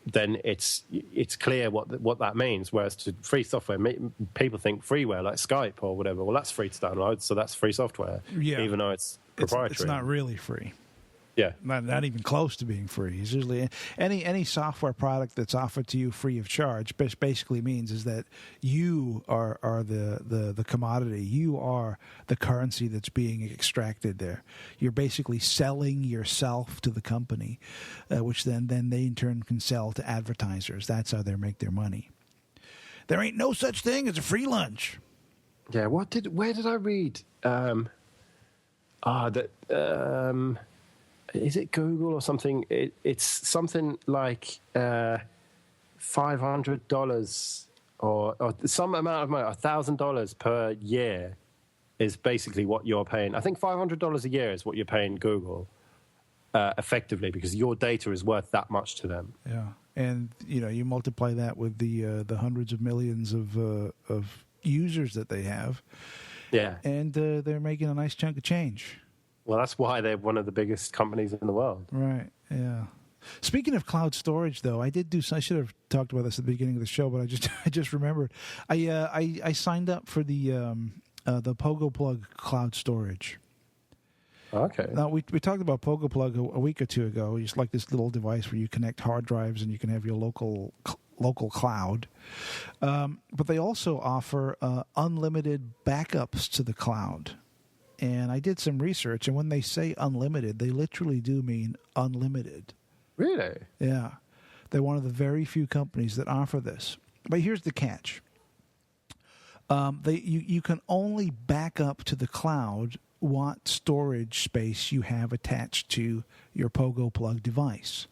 then it's clear what that means. Whereas to free software, people think freeware like Skype or whatever. Well, that's free to download, so that's free software. Yeah. Even though it's proprietary. It's not really free. Yeah, not even close to being free. It's usually any software product that's offered to you free of charge basically means is that you are the commodity. You are the currency that's being extracted there. You're basically selling yourself to the company, which then they in turn can sell to advertisers. That's how they make their money. There ain't no such thing as a free lunch. Yeah. Where did I read? Is it Google or something? It's something like $500 or some amount of money, $1,000 per year is basically what you're paying. I think $500 a year is what you're paying Google effectively, because your data is worth that much to them. Yeah, and you multiply that with the hundreds of millions of users that they have. Yeah, and they're making a nice chunk of change. Well, that's why they're one of the biggest companies in the world. Right, yeah. Speaking of cloud storage, though, I should have talked about this at the beginning of the show, but I just remembered. I signed up for the Pogo Plug cloud storage. Okay. Now, we talked about Pogo Plug a week or two ago. It's like this little device where you connect hard drives and you can have your local cloud. But they also offer unlimited backups to the cloud. And I did some research, and when they say unlimited, they literally do mean unlimited. Really? Yeah. They're one of the very few companies that offer this. But here's the catch. You can only back up to the cloud what storage space you have attached to your Pogo Plug device.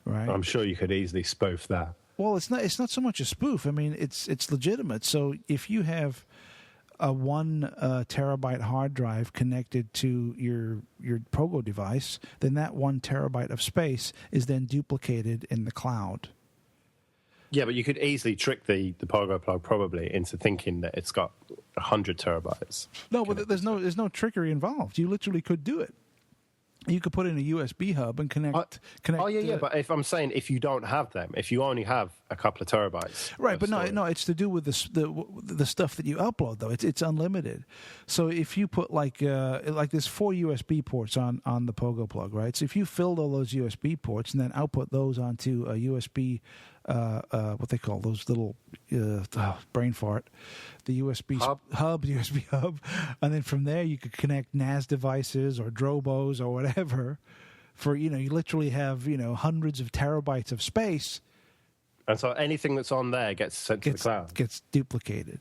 Right? I'm sure you could easily spoof that. Well, it's not so much a spoof. I mean, it's legitimate. So if you have a 1 terabyte hard drive connected to your Pogo device, then that 1 terabyte of space is then duplicated in the cloud. Yeah, but you could easily trick the Pogo plug probably into thinking that it's got 100 terabytes. No, but there's no trickery involved. You literally could do it. You could put in a USB hub and connect. Oh yeah. But if I'm saying if you don't have them, if you only have a couple of terabytes, right? But no, it's to do with the stuff that you upload though. It's unlimited. So if you put like there's 4 USB ports on the Pogo plug, right? So if you filled all those USB ports and then output those onto a USB, what they call those little brain fart, the USB USB hub, and then from there you could connect NAS devices or Drobos or whatever. For you literally have hundreds of terabytes of space, and so anything that's on there gets sent to the cloud, gets duplicated.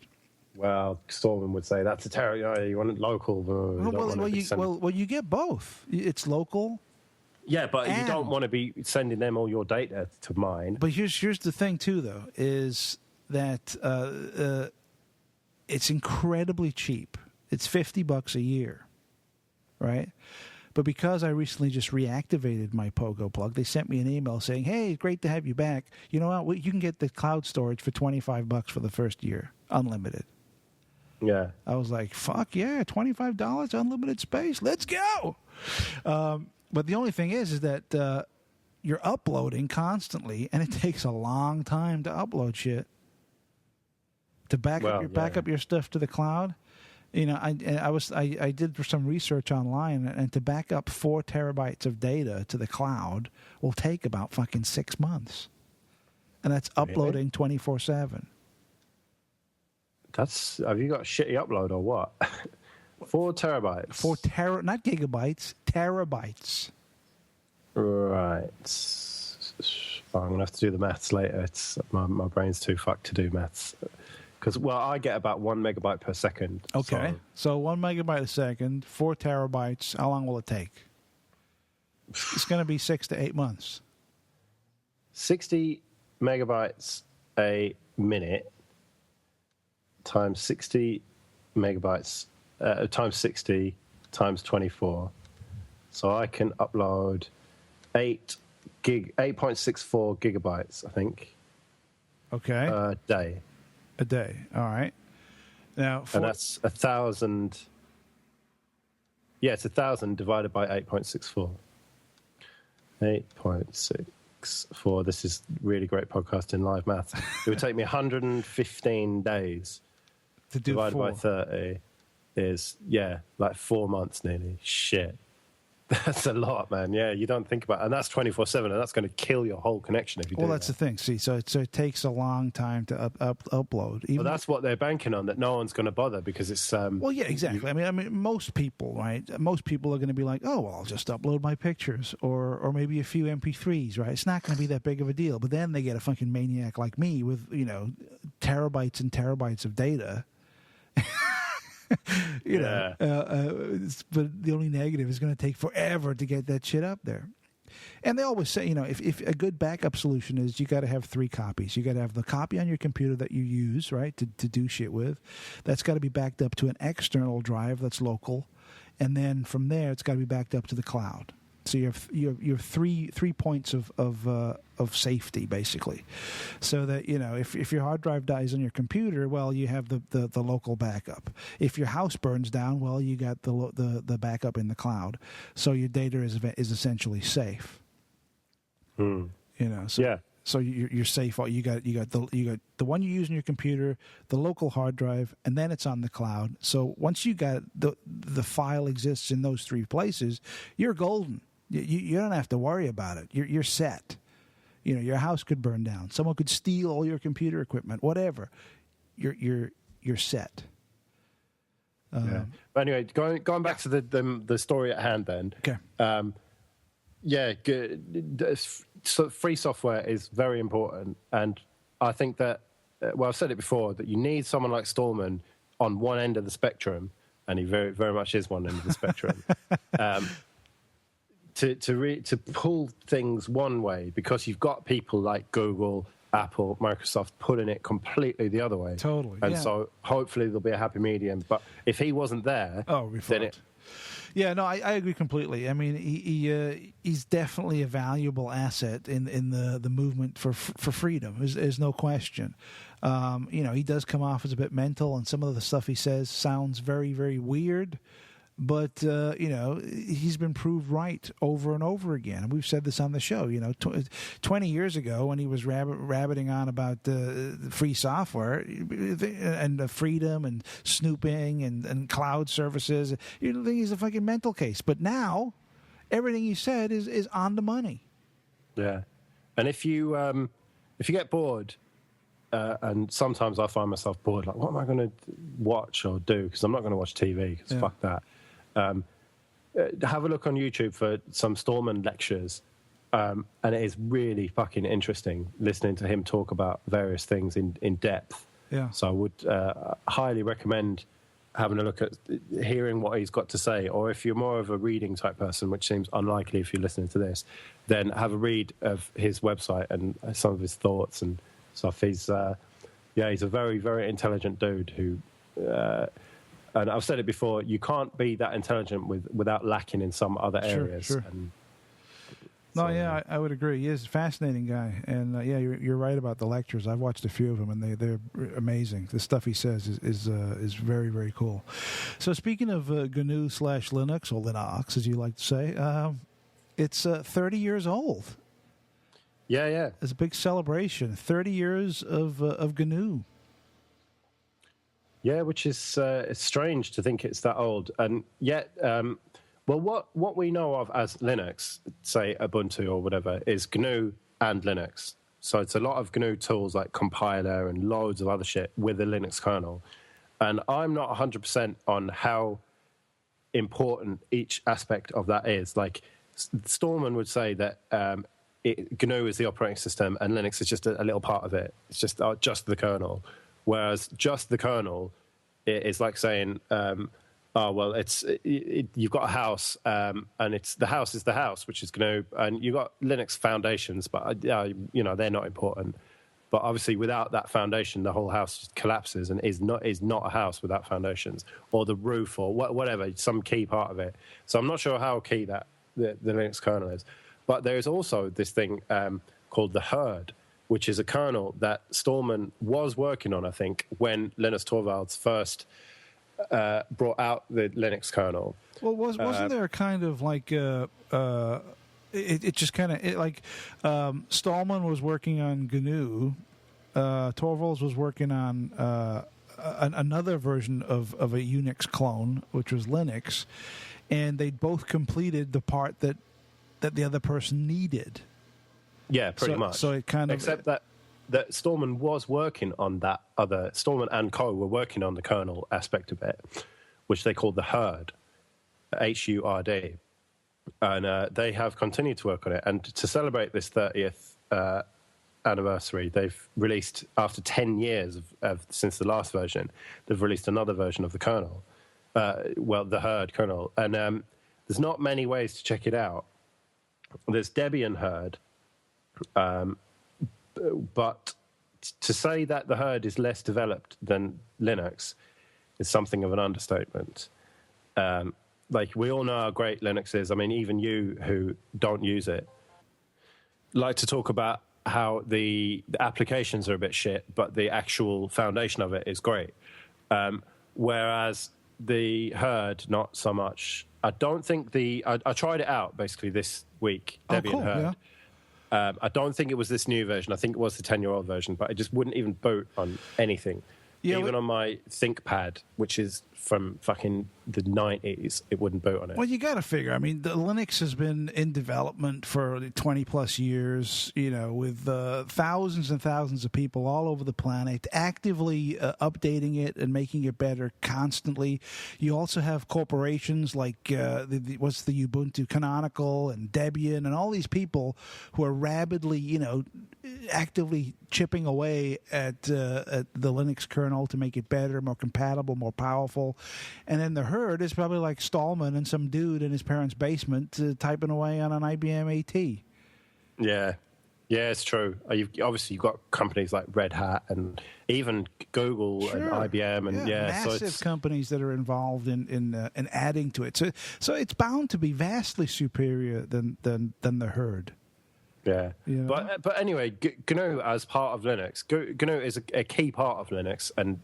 Well, Storman would say that's a terabyte. You want it local. You get both. It's local. Yeah, but you don't want to be sending them all your data to mine. But here's the thing, too, though, is that it's incredibly cheap. It's $50 a year, right? But because I recently just reactivated my Pogo plug, they sent me an email saying, hey, great to have you back. You know what? You can get the cloud storage for $25 for the first year, unlimited. Yeah. I was like, fuck yeah, $25, unlimited space. Let's go. But the only thing is that you're uploading constantly, and it takes a long time to upload shit. To back up your stuff to the cloud. I did some research online, and to back up 4 terabytes of data to the cloud will take about fucking 6 months, and that's uploading 24/7. Have you got a shitty upload or what? 4 terabytes. Not gigabytes, terabytes. Right. I'm gonna have to do the maths later. It's my brain's too fucked to do maths. Because I get about 1 megabyte per second. Okay, so 1 megabyte a second, 4 terabytes. How long will it take? It's going to be 6 to 8 months. 60 megabytes a minute times 60 megabytes times 60 times 24. So I can upload 8.64 gigabytes, I think. Okay. A day. A day. All right. Now, and that's 1,000. Yeah, it's 1,000 divided by 8.64. 8.64. This is really great podcasting, live maths. It would take me 115 days to do divided 4. by 30 is like 4 months nearly. Shit. That's a lot, man. Yeah, you don't think about it. And that's 24/7, and that's going to kill your whole connection if you do that. Well, that's the thing. See, so it takes a long time to upload. Well, that's what they're banking on, that no one's going to bother because it's... well, yeah, exactly. I mean, most people, right? Most people are going to be like, oh, well, I'll just upload my pictures or maybe a few MP3s, right? It's not going to be that big of a deal. But then they get a fucking maniac like me with, terabytes and terabytes of data. But the only negative is going to take forever to get that shit up there. And they always say, if a good backup solution is you got to have 3 copies. You got to have the copy on your computer that you use, right, to do shit with. That's got to be backed up to an external drive that's local, and then from there it's got to be backed up to the cloud. So you have three points of safety basically, so that if your hard drive dies on your computer, well, you have the local backup. If your house burns down, well, you got the backup in the cloud, so your data is essentially safe. So yeah. So you're safe. You got the one you use in your computer, the local hard drive, and then it's on the cloud. So once you got the file exists in those 3 places, you're golden. You don't have to worry about it. You're set. Your house could burn down. Someone could steal all your computer equipment. Whatever. You're set. Yeah. But anyway, going back to the story at hand, then. Okay. So free software is very important, and I think that I've said it before, that you need someone like Stallman on one end of the spectrum, and he very very much is one end of the spectrum. To pull things one way, because you've got people like Google, Apple, Microsoft pulling it completely the other way. Totally. And so hopefully there'll be a happy medium. But if he wasn't there, Yeah, no, I agree completely. I mean, he's definitely a valuable asset in the movement for freedom. There's no question. He does come off as a bit mental, and some of the stuff he says sounds very, very weird. But, he's been proved right over and over again. And we've said this on the show. 20 years ago when he was rabbiting on about free software and freedom and snooping and cloud services, you think he's a fucking mental case. But now, everything he said is on the money. Yeah. And if you get bored, and sometimes I find myself bored, like, what am I going to watch or do? Because I'm not going to watch TV, because fuck that. Have a look on YouTube for some Stallman lectures, and it is really fucking interesting listening to him talk about various things in depth. Yeah. So I would highly recommend having a look at hearing what he's got to say, or if you're more of a reading type person, which seems unlikely if you're listening to this, then have a read of his website and some of his thoughts and stuff. He's a very, very intelligent dude who... and I've said it before, you can't be that intelligent without lacking in some other areas. Sure. I would agree. He is a fascinating guy. And, you're right about the lectures. I've watched a few of them, and they're amazing. The stuff he says is very, very cool. So speaking of GNU/Linux, or Linux, as you like to say, it's 30 years old. Yeah. It's a big celebration. 30 years of GNU. Yeah, which is it's strange to think it's that old, and yet, what we know of as Linux, say Ubuntu or whatever, is GNU and Linux. So it's a lot of GNU tools like compiler and loads of other shit with a Linux kernel. And I'm not 100% on how important each aspect of that is. Like Stallman would say that GNU is the operating system and Linux is just a little part of it. It's just the kernel. Whereas just the kernel is like saying, you've got a house, and the house is the house, which is GNU, and you've got Linux foundations, but they're not important. But obviously, without that foundation, the whole house just collapses and is not a house without foundations, or the roof, or whatever, some key part of it. So I'm not sure how key that the Linux kernel is. But there is also this thing called the herd, which is a kernel that Stallman was working on, I think, when Linus Torvalds first brought out the Linux kernel. Well, wasn't there a kind of like Stallman was working on GNU, Torvalds was working on another version of a Unix clone, which was Linux, and they both completed the part that the other person needed. Yeah, pretty much. So it kind of... Except that Stallman was working on that other... Stallman and co. were working on the kernel aspect of it, which they called the herd, HURD. And they have continued to work on it. And to celebrate this 30th anniversary, they've released, after 10 years since the last version, they've released another version of the kernel. The herd kernel. And there's not many ways to check it out. There's Debian herd, but to say that the herd is less developed than Linux is something of an understatement. Like, we all know how great Linux is. I mean, even you who don't use it like to talk about how the applications are a bit shit, but the actual foundation of it is great. Whereas the herd, not so much. I don't think I tried it out, basically, this week, Debian herd. Yeah. I don't think it was this new version. I think it was the 10-year-old version, but it just wouldn't even boot on anything. Yeah, even on my ThinkPad, which is from fucking the 90s, it wouldn't boot on it. Well, you got to figure. I mean, the Linux has been in development for 20-plus years, with thousands and thousands of people all over the planet actively updating it and making it better constantly. You also have corporations like, what's the Ubuntu Canonical and Debian and all these people who are rapidly, actively chipping away at the Linux kernel to make it better, more compatible, more powerful. And then the herd is probably like Stallman and some dude in his parents' basement typing away on an IBM AT. Yeah. Yeah, it's true. You've got companies like Red Hat and even Google and IBM and massive companies that are involved in adding to it. So it's bound to be vastly superior than the herd. Yeah, you know? but anyway, GNU as part of Linux, GNU is a key part of Linux, and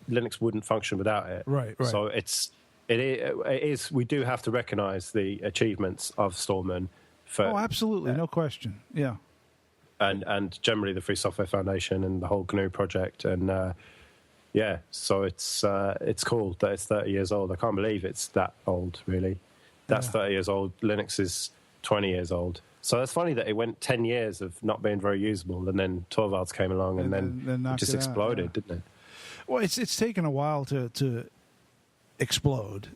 Linux wouldn't function without it. Right. So it is. We do have to recognise the achievements of Stallman. Absolutely, no question. Yeah, and generally the Free Software Foundation and the whole GNU project, and so it's cool that it's 30 years old. I can't believe it's that old. Really, that's 30 years old. Linux is 20 years old. So it's funny that it went 10 years of not being very usable, and then Torvalds came along and then it just exploded, didn't it? Well, it's taken a while to explode.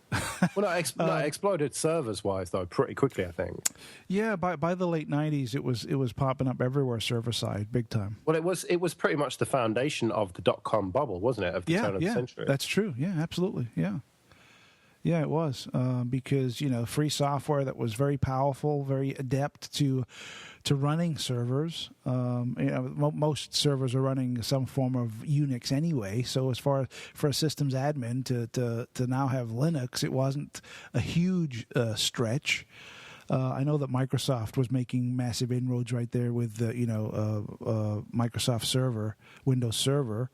Well, it exploded servers-wise, though, pretty quickly, I think. Yeah, by the late 90s, it was popping up everywhere server-side, big time. Well, it was pretty much the foundation of the dot-com bubble, wasn't it, of the turn of the century? That's true. Yeah, absolutely. Yeah. Yeah, it was because free software that was very powerful, very adept to running servers. Most servers are running some form of Unix anyway. So as far as for a systems admin to now have Linux, it wasn't a huge stretch. I know that Microsoft was making massive inroads right there with Microsoft Server, Windows Server.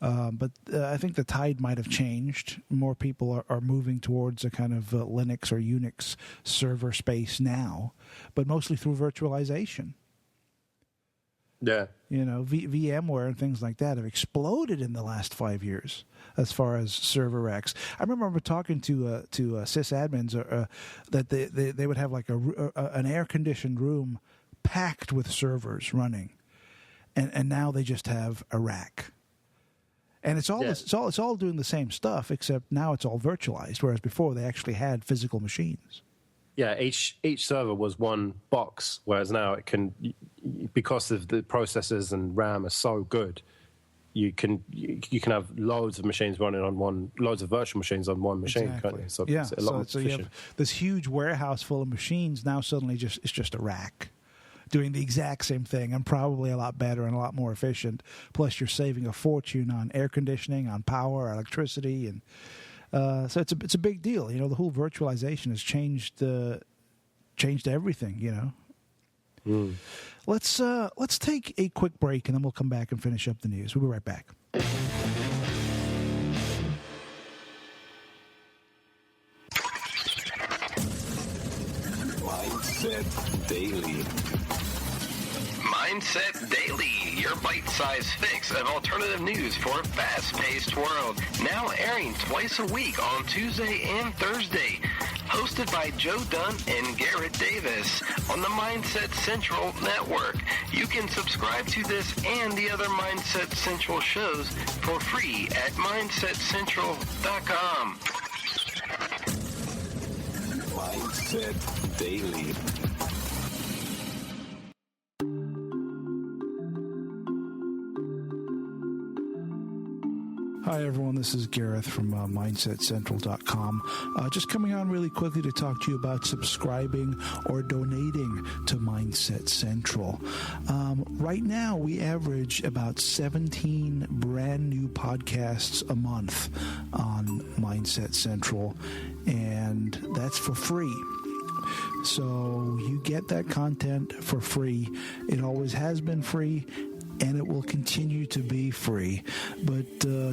But I think the tide might have changed. More people are moving towards a kind of Linux or Unix server space now, but mostly through virtualization. Yeah. VMware and things like that have exploded in the last 5 years as far as server racks. I remember talking to sysadmins that they would have like an air-conditioned room packed with servers running, and now they just have a rack. And it's all doing the same stuff, except now it's all virtualized, whereas before they actually had physical machines. Yeah, each server was one box, whereas now it can, because of the processors and RAM are so good, you can have loads of machines running on loads of virtual machines on one machine, can't you? So it's a lot more efficient. You have this huge warehouse full of machines. Now suddenly it's just a rack doing the exact same thing and probably a lot better and a lot more efficient. Plus, you're saving a fortune on air conditioning, on power, electricity, and so it's a big deal. The whole virtualization has changed everything. Let's take a quick break and then we'll come back and finish up the news. We'll be right back. Mindset Daily. Mindset Daily, your bite-sized fix of alternative news for a fast-paced world. Now airing twice a week on Tuesday and Thursday. Hosted by Joe Dunn and Gareth Davis on the Mindset Central Network. You can subscribe to this and the other Mindset Central shows for free at mindsetcentral.com. Mindset Daily. Hi, everyone. This is Gareth from MindsetCentral.com. Just coming on really quickly to talk to you about subscribing or donating to Mindset Central. Right now, we average about 17 brand new podcasts a month on Mindset Central, and that's for free. So you get that content for free. It always has been free, and it will continue to be free. But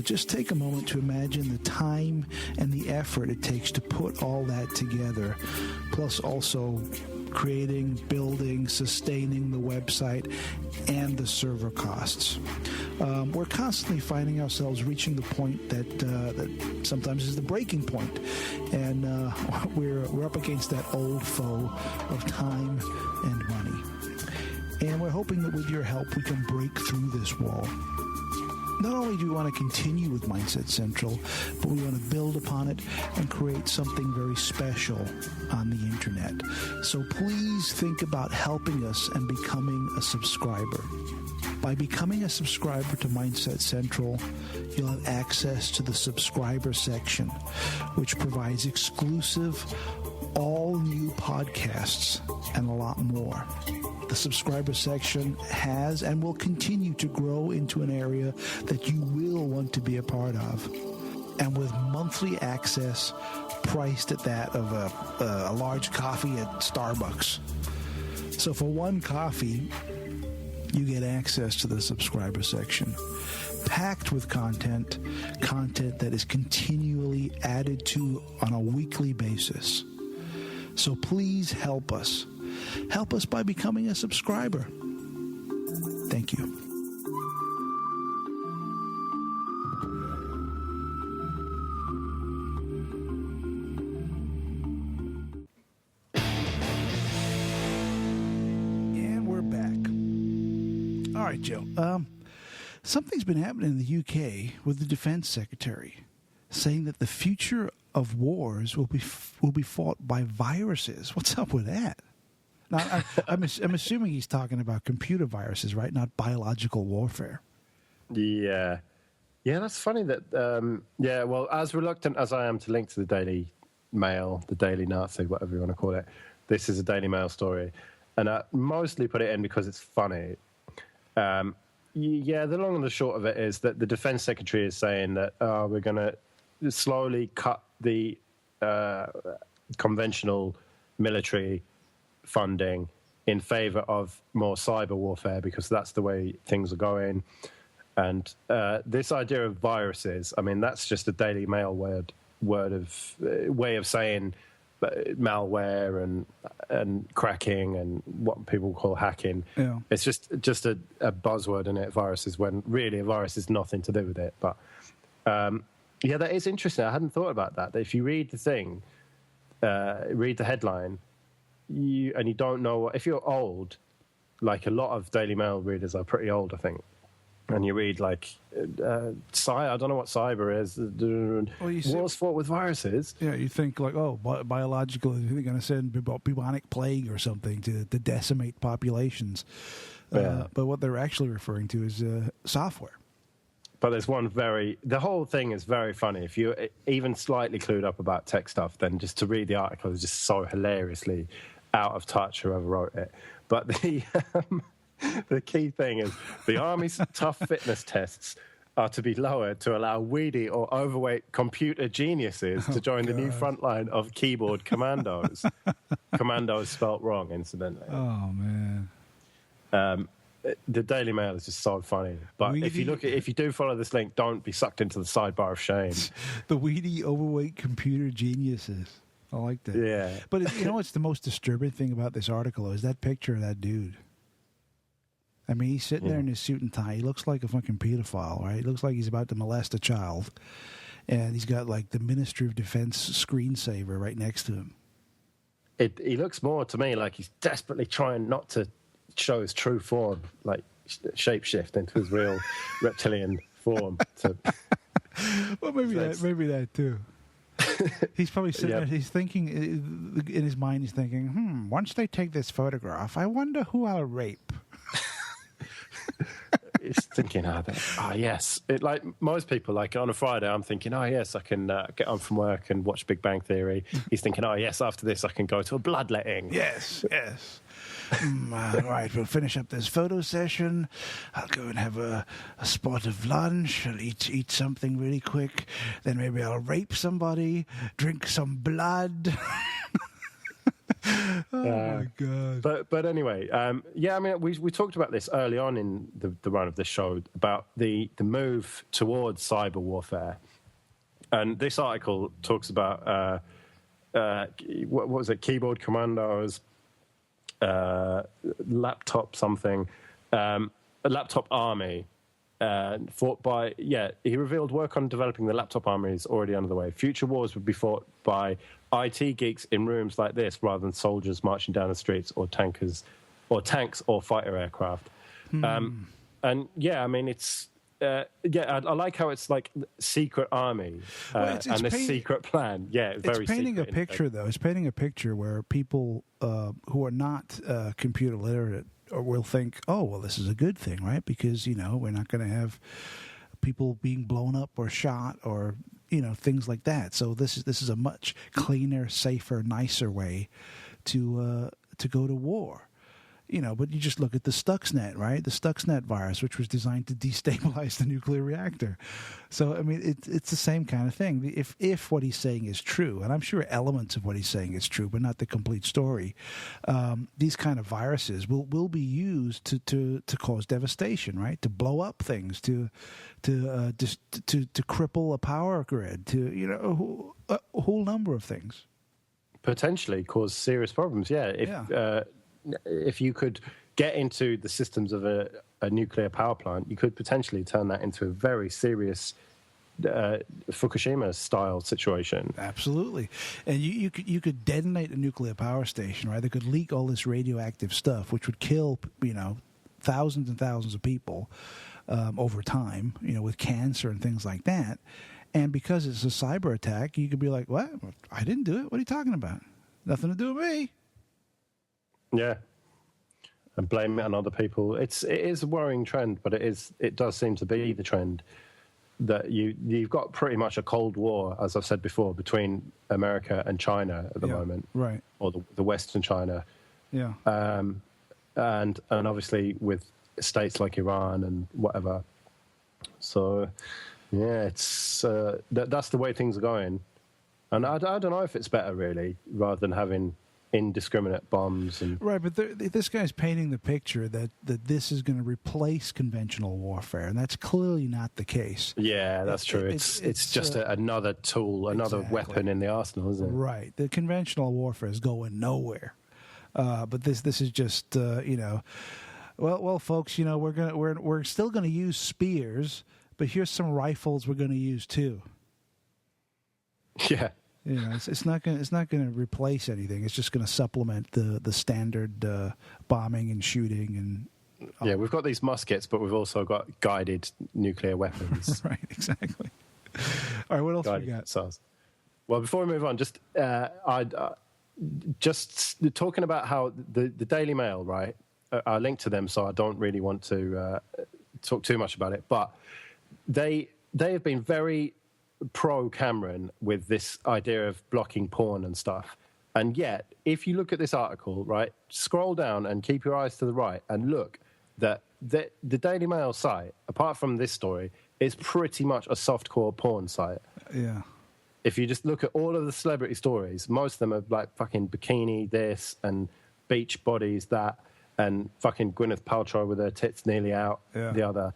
just take a moment to imagine the time and the effort it takes to put all that together, plus also creating, building, sustaining the website and the server costs. We're constantly finding ourselves reaching the point that sometimes is the breaking point, and we're up against that old foe of time and money. And we're hoping that with your help, we can break through this wall. Not only do we want to continue with Mindset Central, but we want to build upon it and create something very special on the internet. So please think about helping us and becoming a subscriber. By becoming a subscriber to Mindset Central, you'll have access to the subscriber section, which provides exclusive all new podcasts, and a lot more. The subscriber section has and will continue to grow into an area that you will want to be a part of. And with monthly access priced at that of a large coffee at Starbucks. So for one coffee, you get access to the subscriber section, packed with content that is continually added to on a weekly basis. So please help us. Help us by becoming a subscriber. Thank you. And we're back. All right, Joe. Something's been happening in the UK with the Defense Secretary, saying that the future of wars will be fought by viruses. What's up with that? Now, I'm assuming he's talking about computer viruses, right? Not biological warfare. Yeah, that's funny that. Well, as reluctant as I am to link to the Daily Mail, the Daily Nazi, whatever you want to call it, this is a Daily Mail story, and I mostly put it in because it's funny. The long and the short of it is that the Defense Secretary is saying that we're going to slowly cut the conventional military funding in favor of more cyber warfare because that's the way things are going. And this idea of viruses, I mean, that's just a Daily Mail way of saying malware and cracking and what people call hacking. Yeah. It's just a buzzword in it, viruses, when really a virus is nothing to do with it. But that is interesting. I hadn't thought about that. If you read the thing, read the headline, you don't know if you're old, like a lot of Daily Mail readers are pretty old, I think, and you read like I don't know what cyber is. Wars fought with viruses. Yeah, you think like, biological. They're going to send bubonic plague or something to decimate populations. But what they're actually referring to is software. But there's the whole thing is very funny. If you're even slightly clued up about tech stuff, then just to read the article is just so hilariously out of touch, whoever wrote it. But the key thing is the Army's tough fitness tests are to be lowered to allow weedy or overweight computer geniuses to join the new front line of keyboard commandos. Commandos spelt wrong, incidentally. Oh, man. The Daily Mail is just so funny. But if you do follow this link, don't be sucked into the sidebar of shame. The weedy, overweight computer geniuses. I like that. Yeah. But what's the most disturbing thing about this article is that picture of that dude. I mean, he's sitting there in his suit and tie. He looks like a fucking pedophile, right? He looks like he's about to molest a child. And he's got, like, the Ministry of Defense screensaver right next to him. He looks more to me like he's desperately trying not to show his true form, like shapeshift into his real reptilian form. Well, maybe that too. He's probably sitting there, he's thinking, in his mind, he's thinking, once they take this photograph, I wonder who I'll rape. He's thinking, yes. Like most people, like on a Friday, I'm thinking, yes, I can get home from work and watch Big Bang Theory. He's thinking, yes, after this, I can go to a bloodletting. Yes. Right, we'll finish up this photo session. I'll go and have a spot of lunch. I'll eat something really quick. Then maybe I'll rape somebody, drink some blood. My God. But anyway, we talked about this early on in the run of this show about the move towards cyber warfare. And this article talks about, what was it, keyboard commandos, laptop something, a laptop army fought by, he revealed work on developing the laptop army is already underway. Future wars would be fought by IT geeks in rooms like this rather than soldiers marching down the streets or tanks or fighter aircraft. And it's I like how it's like secret army and a secret plan. Yeah, very. It's painting a picture, though. It's painting a picture where people who are not computer literate will think, "Oh, well, this is a good thing, right? Because we're not going to have people being blown up or shot or things like that. So this is a much cleaner, safer, nicer way to go to war. But you just look at the Stuxnet, right? The Stuxnet virus, which was designed to destabilize the nuclear reactor. So, I mean, it's the same kind of thing. If what he's saying is true, and I'm sure elements of what he's saying is true, but not the complete story, these kind of viruses will be used to cause devastation, right? To blow up things, to cripple a power grid, to a whole number of things. Potentially cause serious problems. Yeah. If you could get into the systems of a nuclear power plant, you could potentially turn that into a very serious Fukushima-style situation. Absolutely. And you could detonate a nuclear power station, right? They could leak all this radioactive stuff, which would kill, thousands and thousands of people over time, with cancer and things like that. And because it's a cyber attack, you could be like, what? I didn't do it. What are you talking about? Nothing to do with me. Yeah, and blame it on other people. It is a worrying trend, but it does seem to be the trend that you've got pretty much a Cold War, as I've said before, between America and China at the moment, right? Or the Western China, yeah, and obviously with states like Iran and whatever. So yeah, it's that's the way things are going, and I don't know if it's better really, rather than having indiscriminate bombs and right, but this guy's painting the picture that this is going to replace conventional warfare, and that's clearly not the case. Yeah, that's true. It's just another tool, another weapon in the arsenal, isn't it? Right. The conventional warfare is going nowhere, but this is just well, folks, we're still going to use spears, but here's some rifles we're going to use too. Yeah. It's not going to replace anything. It's just going to supplement the standard bombing and shooting and. Yeah, we've got these muskets, but we've also got guided nuclear weapons. Right, exactly. All right, what else guided we got? Missiles. Well, before we move on, just talking about how the Daily Mail, right? I linked to them, so I don't really want to talk too much about it, but they have been very pro-Cameron with this idea of blocking porn and stuff. And yet, if you look at this article, right, scroll down and keep your eyes to the right and look that the Daily Mail site, apart from this story, is pretty much a softcore porn site. Yeah. If you just look at all of the celebrity stories, most of them are like fucking bikini this and beach bodies that and fucking Gwyneth Paltrow with her tits nearly out the other.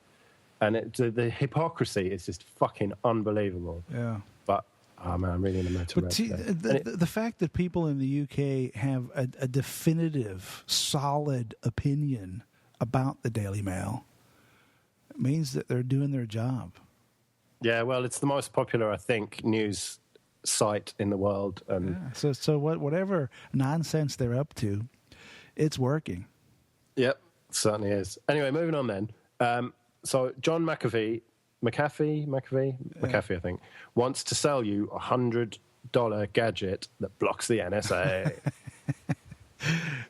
And the hypocrisy is just fucking unbelievable. Yeah. But, oh man, I'm reading the motor. But see, the fact that people in the UK have a definitive, solid opinion about the Daily Mail means that they're doing their job. Yeah, well, it's the most popular, I think, news site in the world. And So whatever nonsense they're up to, it's working. Yep, certainly is. Anyway, moving on then. So John McAfee, I think, wants to sell you a $100 gadget that blocks the NSA.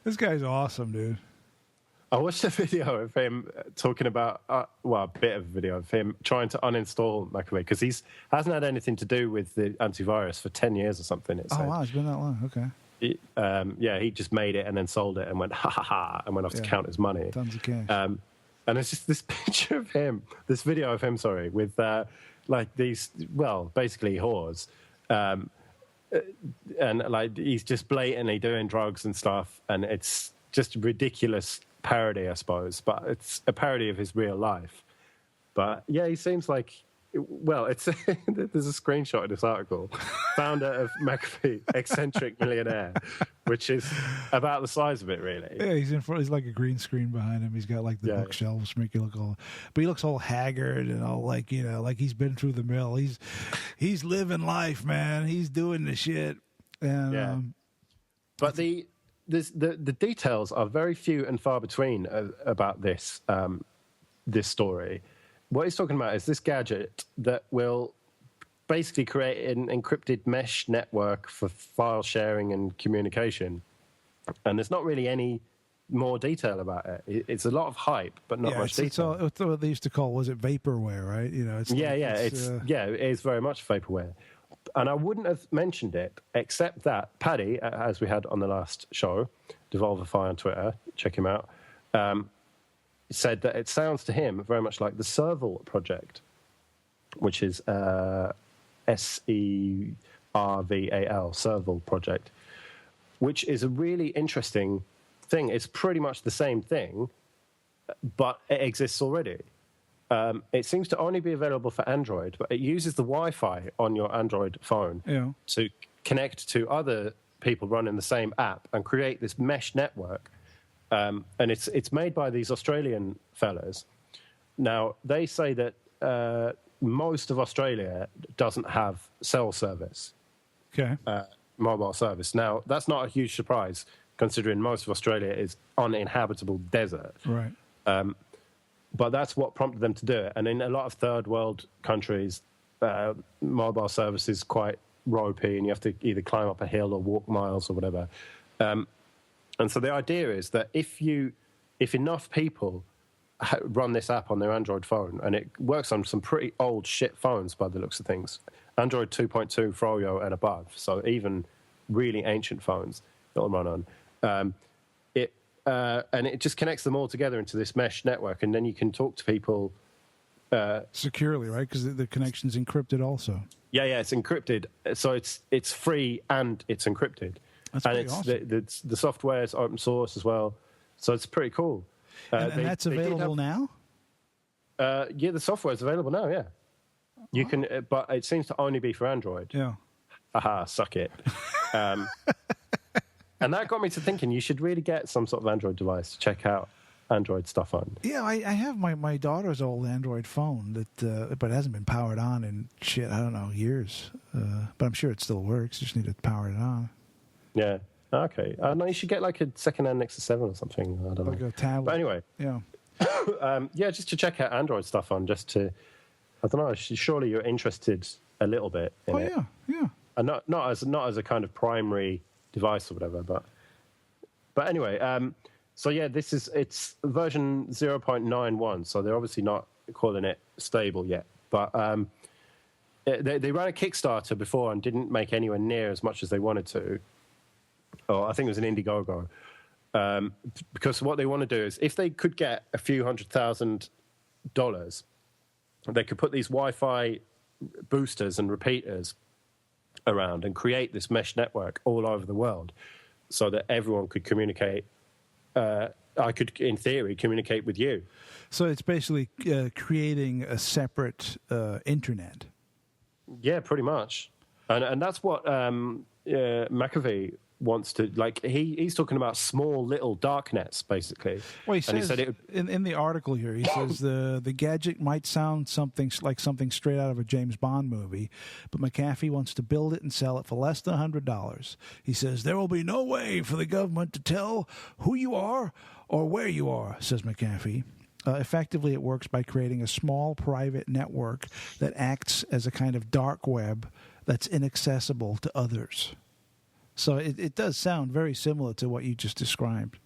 This guy's awesome, dude. I watched a video of him talking about, a bit of a video of him trying to uninstall McAfee because he hasn't had anything to do with the antivirus for 10 years or something. Wow, it's been that long. Okay. He just made it and then sold it and went, ha, ha, ha, and went off to count his money. Tons of cash. And it's just this picture of him, this video of him, with like these, basically whores. And like he's just blatantly doing drugs and stuff. And it's just a ridiculous parody, I suppose. But it's a parody of his real life. But yeah, he seems like, it's there's a screenshot of this article. Founder of McAfee, eccentric millionaire, which is about the size of it, really. Yeah, he's in front. He's like a green screen behind him. He's got like the bookshelves to make you look all, but he looks all haggard and all like like he's been through the mill. He's living life, man. He's doing the shit. And but the details are very few and far between about this story. What he's talking about is this gadget that will basically create an encrypted mesh network for file sharing and communication. And there's not really any more detail about it. It's a lot of hype, but not much detail. It's what they used to call, was it vaporware, right? It is very much vaporware. And I wouldn't have mentioned it except that Paddy, as we had on the last show, Devolverify on Twitter, check him out, said that it sounds to him very much like the Serval Project, which is SERVAL, Serval Project, which is a really interesting thing. It's pretty much the same thing, but it exists already. It seems to only be available for Android, but it uses the Wi-Fi on your Android phone to connect to other people running the same app and create this mesh network. And it's made by these Australian fellas. Now, they say that most of Australia doesn't have cell service, mobile service. Now, that's not a huge surprise, considering most of Australia is uninhabitable desert. Right. But that's what prompted them to do it. And in a lot of third world countries, mobile service is quite ropey, and you have to either climb up a hill or walk miles or whatever. And so the idea is that if enough people run this app on their Android phone, and it works on some pretty old shit phones by the looks of things, Android 2.2 Froyo and above, so even really ancient phones it'll run on. And it just connects them all together into this mesh network, and then you can talk to people securely, right? Because the connection's encrypted also. Yeah, it's encrypted, so it's free and it's encrypted. That's pretty awesome. The software is open source as well, so it's pretty cool. And that's available now? The software is available now. Yeah, you can, but it seems to only be for Android. Yeah. Aha, suck it. And that got me to thinking you should really get some sort of Android device to check out Android stuff on. Yeah, I have my daughter's old Android phone that, but it hasn't been powered on in I don't know, years. But I'm sure it still works. You just need to power it on. Yeah. Okay. No, you should get like a second-hand Nexus 7 or something. I don't know. Like a tablet. But anyway. Yeah. Just to check out Android stuff on, just to, I don't know. Surely you're interested a little bit in it. Yeah. And not as a kind of primary device or whatever, but anyway, so yeah, it's version 0.91, so they're obviously not calling it stable yet, but they ran a Kickstarter before and didn't make anywhere near as much as they wanted to. I think it was an Indiegogo, because what they want to do is, if they could get a few $100,000, they could put these Wi-Fi boosters and repeaters around and create this mesh network all over the world, so that everyone could communicate. I could, in theory, communicate with you. So it's basically creating a separate internet. Yeah, pretty much, and that's what McAfee wants to, like, he's talking about small little dark nets, basically. Well, he says in the article here, he says the gadget might sound something straight out of a James Bond movie, but McAfee wants to build it and sell it for less than $100. He says there will be no way for the government to tell who you are or where you are, says McAfee. Effectively, it works by creating a small private network that acts as a kind of dark web that's inaccessible to others. So it does sound very similar to what you just described.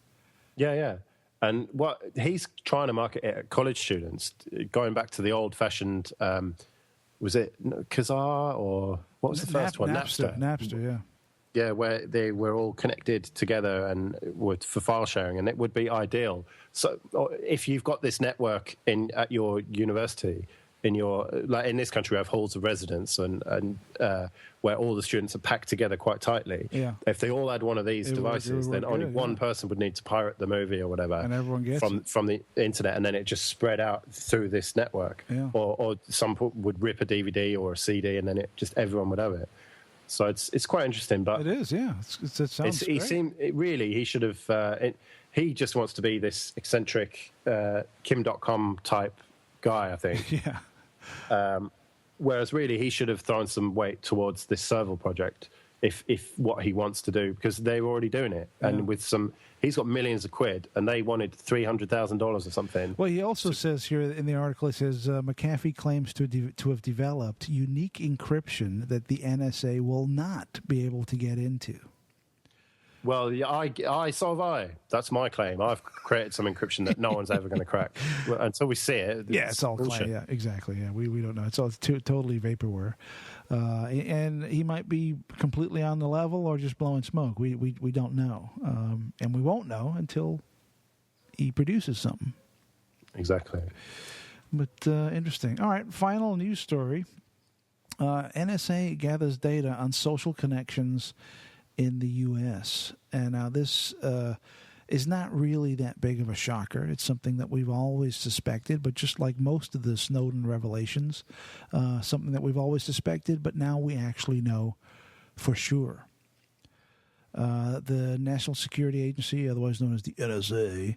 Yeah. And what he's trying to market it at college students, going back to the old-fashioned, was it Kazaa, or what was the first one? Napster, yeah. Yeah, where they were all connected together and for file sharing, and it would be ideal. So if you've got this network at your university, in this country we have halls of residence and where all the students are packed together quite tightly. Yeah. If they all had one of these devices, then only one person would need to pirate the movie or whatever, and everyone gets from the internet, and then it just spread out through this network. Yeah. Or some would rip a DVD or a CD, and then everyone would have it. So it's quite interesting. But it is, yeah. It sounds great. He should have. He just wants to be this eccentric Kim.com type guy, I think. Yeah. Whereas really he should have thrown some weight towards this Serval project, if what he wants to do, because they're already doing it. Yeah. And he's got millions of quid, and they wanted $300,000 or something. Well, he also says here in the article, it says McAfee claims to have developed unique encryption that the NSA will not be able to get into. Well, yeah, that's my claim. I've created some encryption that no one's ever going to crack. Until we see it. It's all bullshit. clay. Yeah, exactly. Yeah, we don't know. It's all totally vaporware. And he might be completely on the level or just blowing smoke. We don't know. And we won't know until he produces something. Exactly. But interesting. All right, final news story. NSA gathers data on social connections in the U.S. And now this is not really that big of a shocker. It's something that we've always suspected, but just like most of the Snowden revelations, something that we've always suspected, but now we actually know for sure. The National Security Agency, otherwise known as the NSA,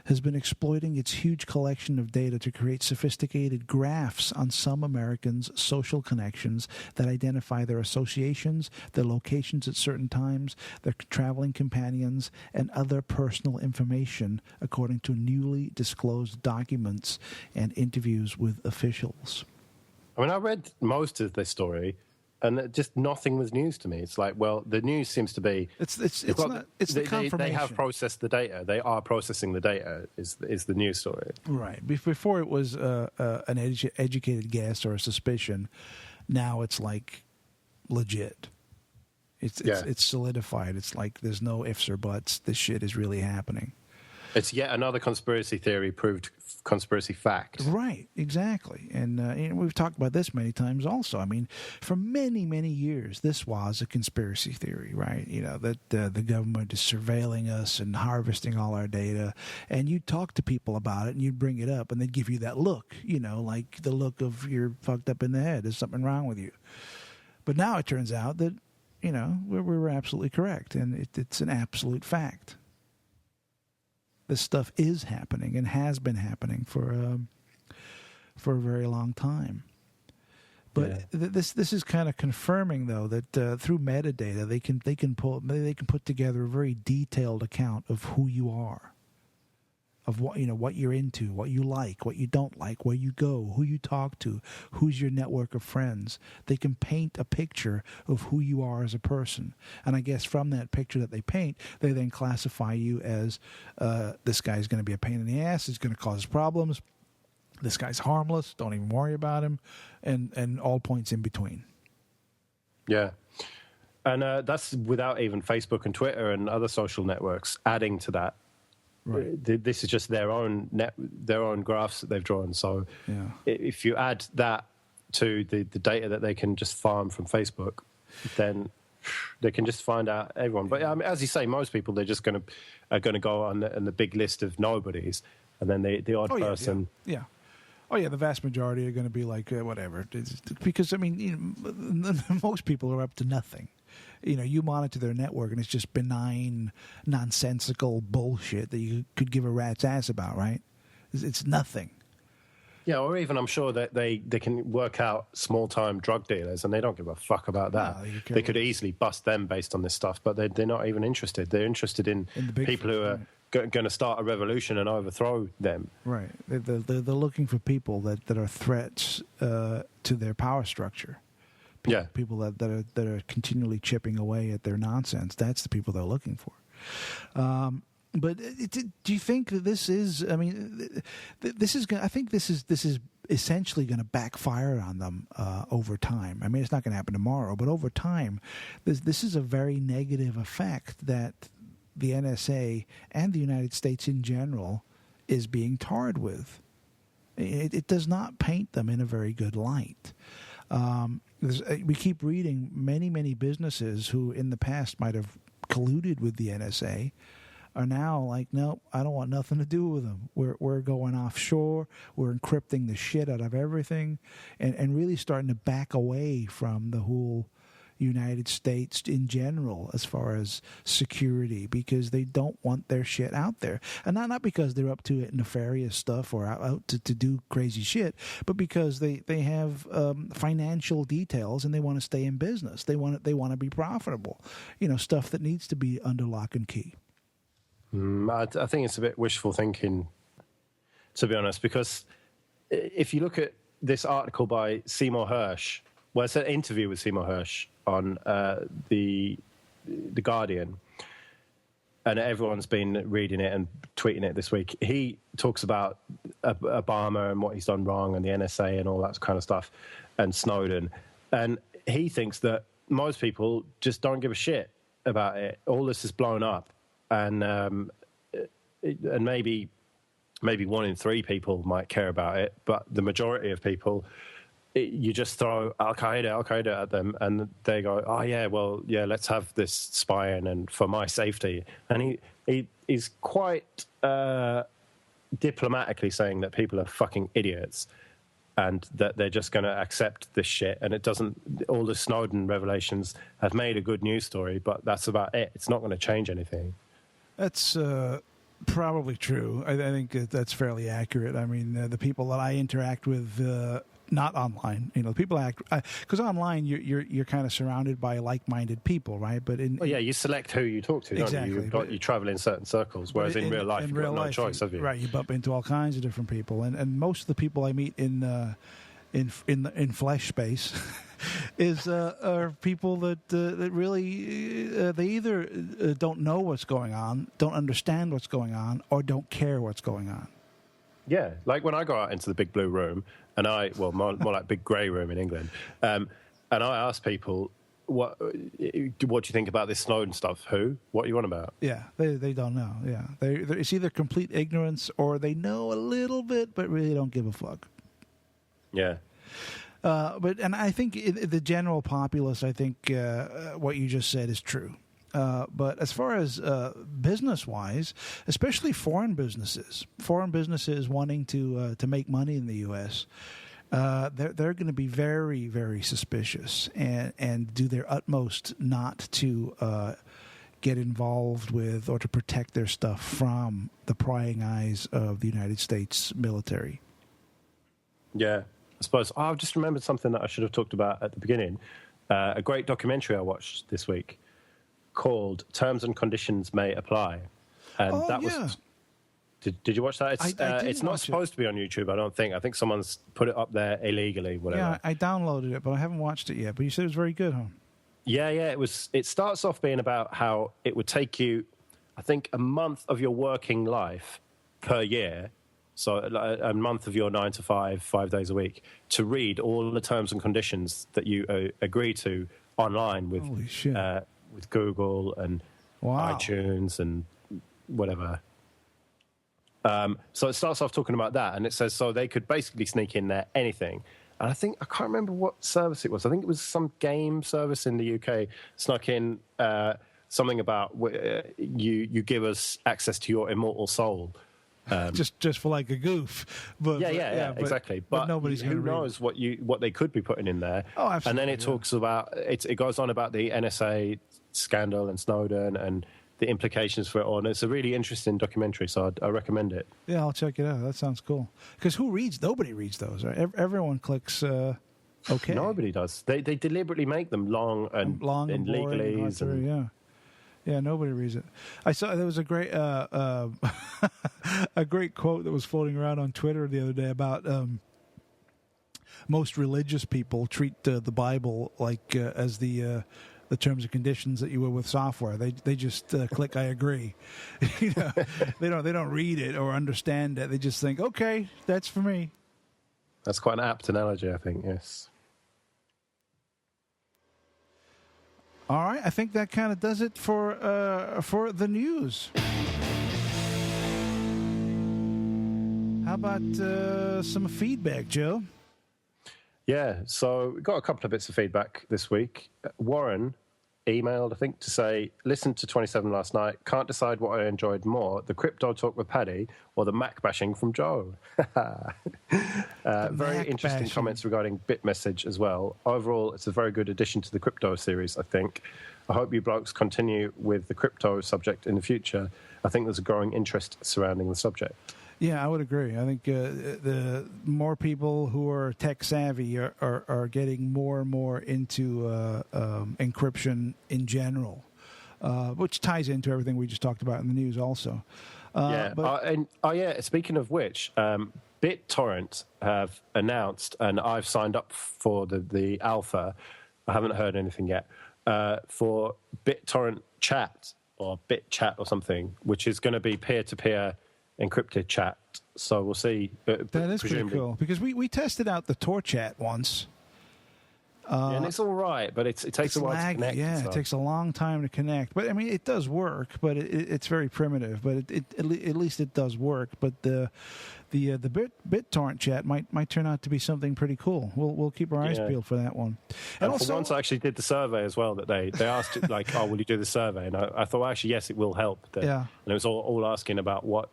has been exploiting its huge collection of data to create sophisticated graphs on some Americans' social connections that identify their associations, their locations at certain times, their traveling companions, and other personal information, according to newly disclosed documents and interviews with officials. I mean, I read most of this story, and just nothing was news to me. It's like, well, the news seems to be it's the confirmation. They have processed the data. They are processing the data. Is the news story right? Before it was an educated guess or a suspicion. Now it's like legit. It's solidified. It's like there's no ifs or buts. This shit is really happening. It's yet another conspiracy theory proved conspiracy fact. Right, exactly. And we've talked about this many times also. I mean, for many, many years, this was a conspiracy theory, right? You know, that the government is surveilling us and harvesting all our data. And you'd talk to people about it and you'd bring it up and they'd give you that look, you know, like the look of you're fucked up in the head. There's something wrong with you. But now it turns out that, you know, we were absolutely correct. And it's an absolute fact. This stuff is happening and has been happening for a very long time. But this is kind of confirming, though, that through metadata they can put together a very detailed account of who you are, of what you're into, what you like, what you don't like, where you go, who you talk to, who's your network of friends. They can paint a picture of who you are as a person. And I guess from that picture that they paint, they then classify you as this guy's going to be a pain in the ass, he's going to cause problems, this guy's harmless, don't even worry about him, and all points in between. Yeah. And that's without even Facebook and Twitter and other social networks adding to that. Right. This is just their own graphs that they've drawn. So if you add that to the data that they can just farm from Facebook, then they can just find out everyone. But I mean, as you say, most people they're just going to go on the big list of nobodies, and then the odd person. Yeah. Oh yeah, the vast majority are going to be like whatever, because I mean, most people are up to nothing. You know, you monitor their network, and it's just benign, nonsensical bullshit that you could give a rat's ass about, right? It's nothing. Yeah, or even I'm sure that they can work out small-time drug dealers, and they don't give a fuck about that. No, they could easily bust them based on this stuff, but they're not even interested. They're interested in people who are going to start a revolution and overthrow them. Right. They're looking for people that are threats to their power structure. People that are continually chipping away at their nonsense. That's the people they're looking for. But do you think that this is? I mean, this is. I think this is essentially going to backfire on them over time. I mean, it's not going to happen tomorrow, but over time, this is a very negative effect that the NSA and the United States in general is being tarred with. It does not paint them in a very good light. We keep reading many businesses who in the past might have colluded with the NSA are now like, nope, I don't want nothing to do with them. We're going offshore. We're encrypting the shit out of everything and really starting to back away from the whole United States in general as far as security, because they don't want their shit out there. And not because they're up to nefarious stuff or out to do crazy shit, but because they have financial details and they want to stay in business. They want to be profitable. You know, stuff that needs to be under lock and key. I think it's a bit wishful thinking, to be honest, because if you look at this article by Seymour Hersh, well, it's an interview with Seymour Hersh on the Guardian. and everyone's been reading it and tweeting it this week. He talks about Obama and what he's done wrong and the NSA and all that kind of stuff and Snowden. And he thinks that most people just don't give a shit about it. All this is blown up. And maybe 1 in 3 people might care about it, but the majority of people, you just throw Al-Qaeda at them, and they go, oh, yeah, well, yeah, let's have this spying and for my safety. And he's quite diplomatically saying that people are fucking idiots and that they're just going to accept this shit. And it doesn't, all the Snowden revelations have made a good news story, but that's about it. It's not going to change anything. That's probably true. I think that's fairly accurate. I mean, the people that I interact with, not online, people because online you're kind of surrounded by like-minded people, right? But you select who you talk to. Exactly. Don't you? You travel in certain circles, whereas in real life, you've got no choice, have you? Right, you bump into all kinds of different people, and most of the people I meet in flesh space are people that really they either don't know what's going on, don't understand what's going on, or don't care what's going on. Yeah, like when I go out into the big blue room, and more like big grey room in England, and I ask people, what do you think about this Snowden stuff? Who? What are you on about? Yeah, they don't know. Yeah, it's either complete ignorance or they know a little bit but really don't give a fuck. Yeah. And I think the general populace, I think what you just said is true. But as far as business-wise, especially foreign businesses wanting to make money in the U.S., they're going to be very, very suspicious and do their utmost not to get involved with or to protect their stuff from the prying eyes of the United States military. Yeah. I suppose I've just remembered something that I should have talked about at the beginning. A great documentary I watched this week called "Terms and Conditions May Apply," and was. Did you watch that? It's not supposed to be on YouTube, I don't think. I think someone's put it up there illegally. Whatever. Yeah, I downloaded it, but I haven't watched it yet. But you said it was very good, huh? Yeah. It starts off being about how it would take you, I think, a month of your working life per year. So a month of your 9 to 5 days a week, to read all the terms and conditions that you agree to online with Google and iTunes and whatever. So it starts off talking about that, and it says so they could basically sneak in there anything. And I can't remember what service it was. I think it was some game service in the UK snuck in something about you give us access to your immortal soul. Just for like a goof, but exactly. But nobody's who knows what they could be putting in there. Oh, absolutely. And then it talks about it goes on about the NSA scandal and Snowden and the implications for it all. And it's a really interesting documentary, so I recommend it. Yeah, I'll check it out. That sounds cool. Because nobody reads those, right? Everyone clicks okay. Nobody does. They deliberately make them long and legalese. Yeah, nobody reads it. I saw there was a great a great quote that was floating around on Twitter the other day about most religious people treat the Bible like as the terms and conditions that you would with software. They just click I agree. They don't read it or understand it. They just think, okay, that's for me. That's quite an apt analogy, I think. Yes. All right, I think that kind of does it for the news. How about some feedback, Joe? Yeah, so we got a couple of bits of feedback this week. Warren emailed, I think, to say, listened to 27 last night, can't decide what I enjoyed more, the crypto talk with Paddy or the Mac bashing from Joe. Very interesting comments regarding BitMessage as well. Overall, it's a very good addition to the crypto series, I think. I hope you blokes continue with the crypto subject in the future. I think there's a growing interest surrounding the subject. Yeah, I would agree. I think the more people who are tech savvy are getting more and more into encryption in general, which ties into everything we just talked about in the news also. Speaking of which, BitTorrent have announced, and I've signed up for the alpha. I haven't heard anything yet, for BitTorrent chat or bit chat or something, which is going to be peer-to-peer encrypted chat. So we'll see. That is pretty cool, because we tested out the Tor chat once. And it's all right, but it takes a while to connect. Yeah, it takes a long time to connect. But I mean, it does work, but it's very primitive. But at least it does work. But the BitTorrent chat might turn out to be something pretty cool. We'll keep our eyes peeled for that one. And also, for once, I actually did the survey as well. That they asked like, "Oh, will you do the survey?" And I thought, well, actually, yes, it will help. And it was all asking about what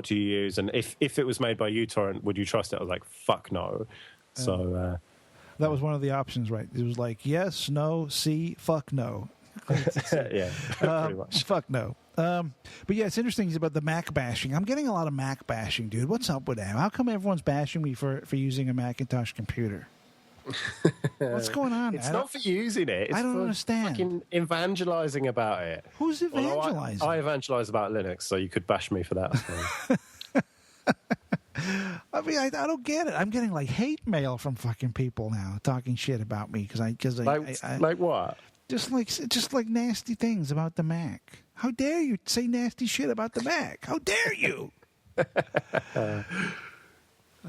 do you use, and if it was made by uTorrent, would you trust it? I was like, fuck no. So. That was one of the options, right? It was like, yes, no, C, fuck no. Yeah, pretty much. Fuck no. But yeah, it's interesting about the Mac bashing. I'm getting a lot of Mac bashing, dude. What's up with that? How come everyone's bashing me for using a Macintosh computer? What's going on? It's not for using it. It's I don't for understand. Fucking evangelizing about it. Who's evangelizing? I evangelize about Linux, so you could bash me for that. I mean, I don't get it. I'm getting like hate mail from fucking people now talking shit about me because I like what? Just like nasty things about the Mac. How dare you say nasty shit about the Mac? How dare you?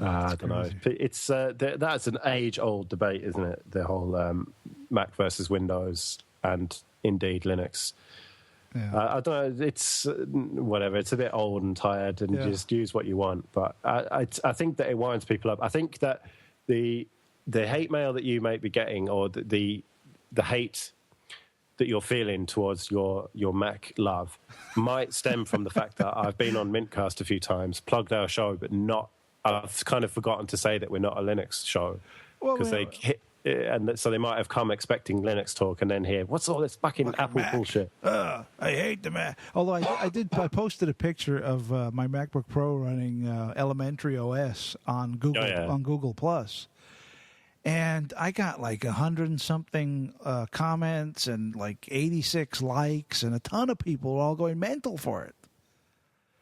I don't know. It's that's an age-old debate, isn't it? The whole Mac versus Windows and indeed Linux. Yeah. I don't know. It's whatever. It's a bit old and tired, and just use what you want. But I think that it winds people up. I think that the hate mail that you might be getting, or the hate that you're feeling towards your Mac love, might stem from the fact that I've been on Mintcast a few times, plugged our show, but not. I've kind of forgotten to say that we're not a Linux show because they hit. And so they might have come expecting Linux talk and then hear, what's all this fucking Apple Mac bullshit? I hate the Mac. Although I posted a picture of my MacBook Pro running Elementary OS on Google on Google Plus, and I got like 100 and something comments and like 86 likes, and a ton of people all going mental for it.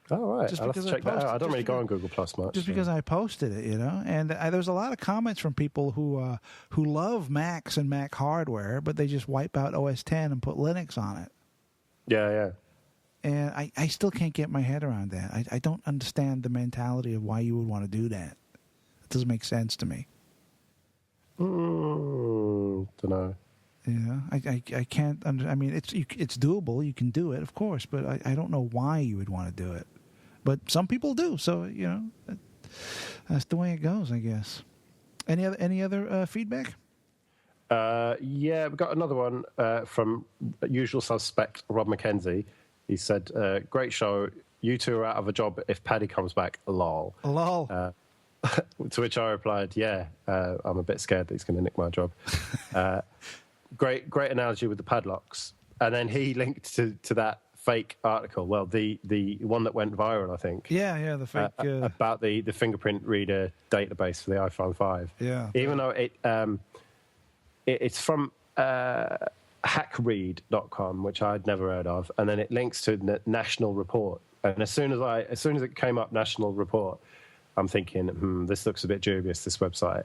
Oh, right. I'll have to check that out. I don't really go on Google Plus much. Just because I posted it, And there was a lot of comments from people who love Macs and Mac hardware, but they just wipe out OS X and put Linux on it. Yeah. And I still can't get my head around that. I don't understand the mentality of why you would want to do that. It doesn't make sense to me. Don't know. Yeah, I can't. I mean, it's doable. You can do it, of course, but I don't know why you would want to do it. But some people do, so that's the way it goes, I guess. Any other feedback? Yeah, we got another one from usual suspect Rob McKenzie. He said, "Great show. You two are out of a job if Paddy comes back. Lol." Lol. To which I replied, "Yeah, I'm a bit scared that he's going to nick my job." Great analogy with the padlocks. And then he linked to that fake article. Well, the one that went viral, I think. Yeah, the fake about the fingerprint reader database for the iPhone 5. Yeah. Even though it's from hackread.com, which I'd never heard of, and then it links to the National Report. And as soon as it came up, National Report, I'm thinking, this looks a bit dubious, this website.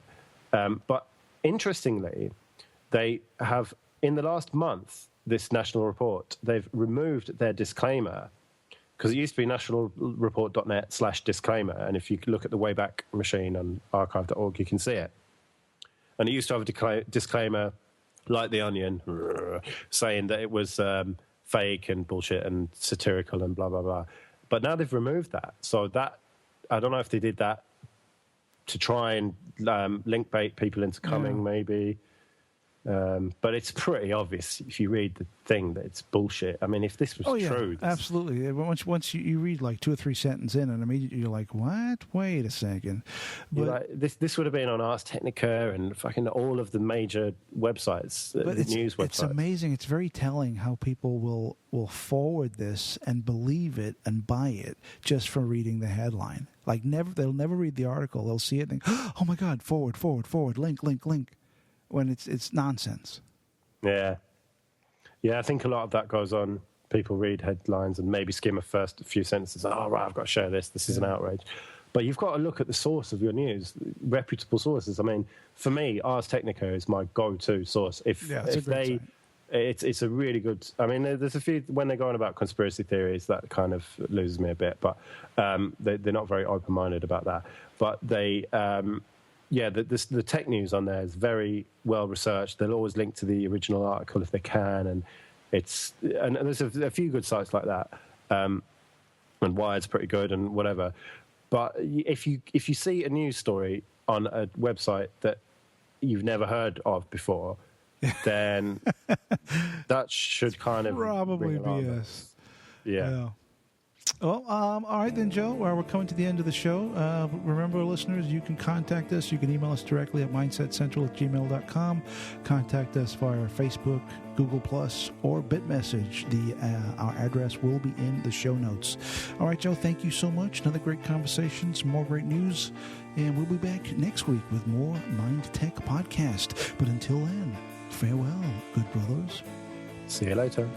But interestingly, they have, in the last month, this National Report, they've removed their disclaimer, because it used to be nationalreport.net/disclaimer, and if you look at the Wayback Machine on archive.org, you can see it. And it used to have a disclaimer, like The Onion, saying that it was fake and bullshit and satirical and blah, blah, blah. But now they've removed that. So that, I don't know if they did that to try and link bait people into coming, maybe. But it's pretty obvious if you read the thing that it's bullshit. I mean, if this was true... absolutely. Once you read like 2 or 3 sentences in, and immediately you're like, what? Wait a second. But like, this would have been on Ars Technica and fucking all of the major websites, news websites. It's amazing. It's very telling how people will forward this and believe it and buy it just from reading the headline. Like, they'll never read the article. They'll see it and think, oh my God, forward, link. When it's nonsense. Yeah, I think a lot of that goes on. People read headlines and maybe skim a few sentences. Oh, right, I've got to share this. This is an outrage. But you've got to look at the source of your news, reputable sources. I mean, for me, Ars Technica is my go-to source. If it's a really good. I mean, there's a few when they're going about conspiracy theories that kind of loses me a bit, but they're not very open-minded about that. But they, the tech news on there is very well researched. They'll always link to the original article if they can, and there's a few good sites like that. And Wired's pretty good and whatever. But if you see a news story on a website that you've never heard of before, then that should kind of probably be us. Yeah. Well, all right then, Joe. We're coming to the end of the show. Remember, listeners, you can contact us. You can email us directly at mindsetcentral@gmail.com. Contact us via Facebook, Google+, or BitMessage. Our address will be in the show notes. All right, Joe, thank you so much. Another great conversation, some more great news, and we'll be back next week with more Mind Tech Podcast. But until then, farewell, good brothers. See you later.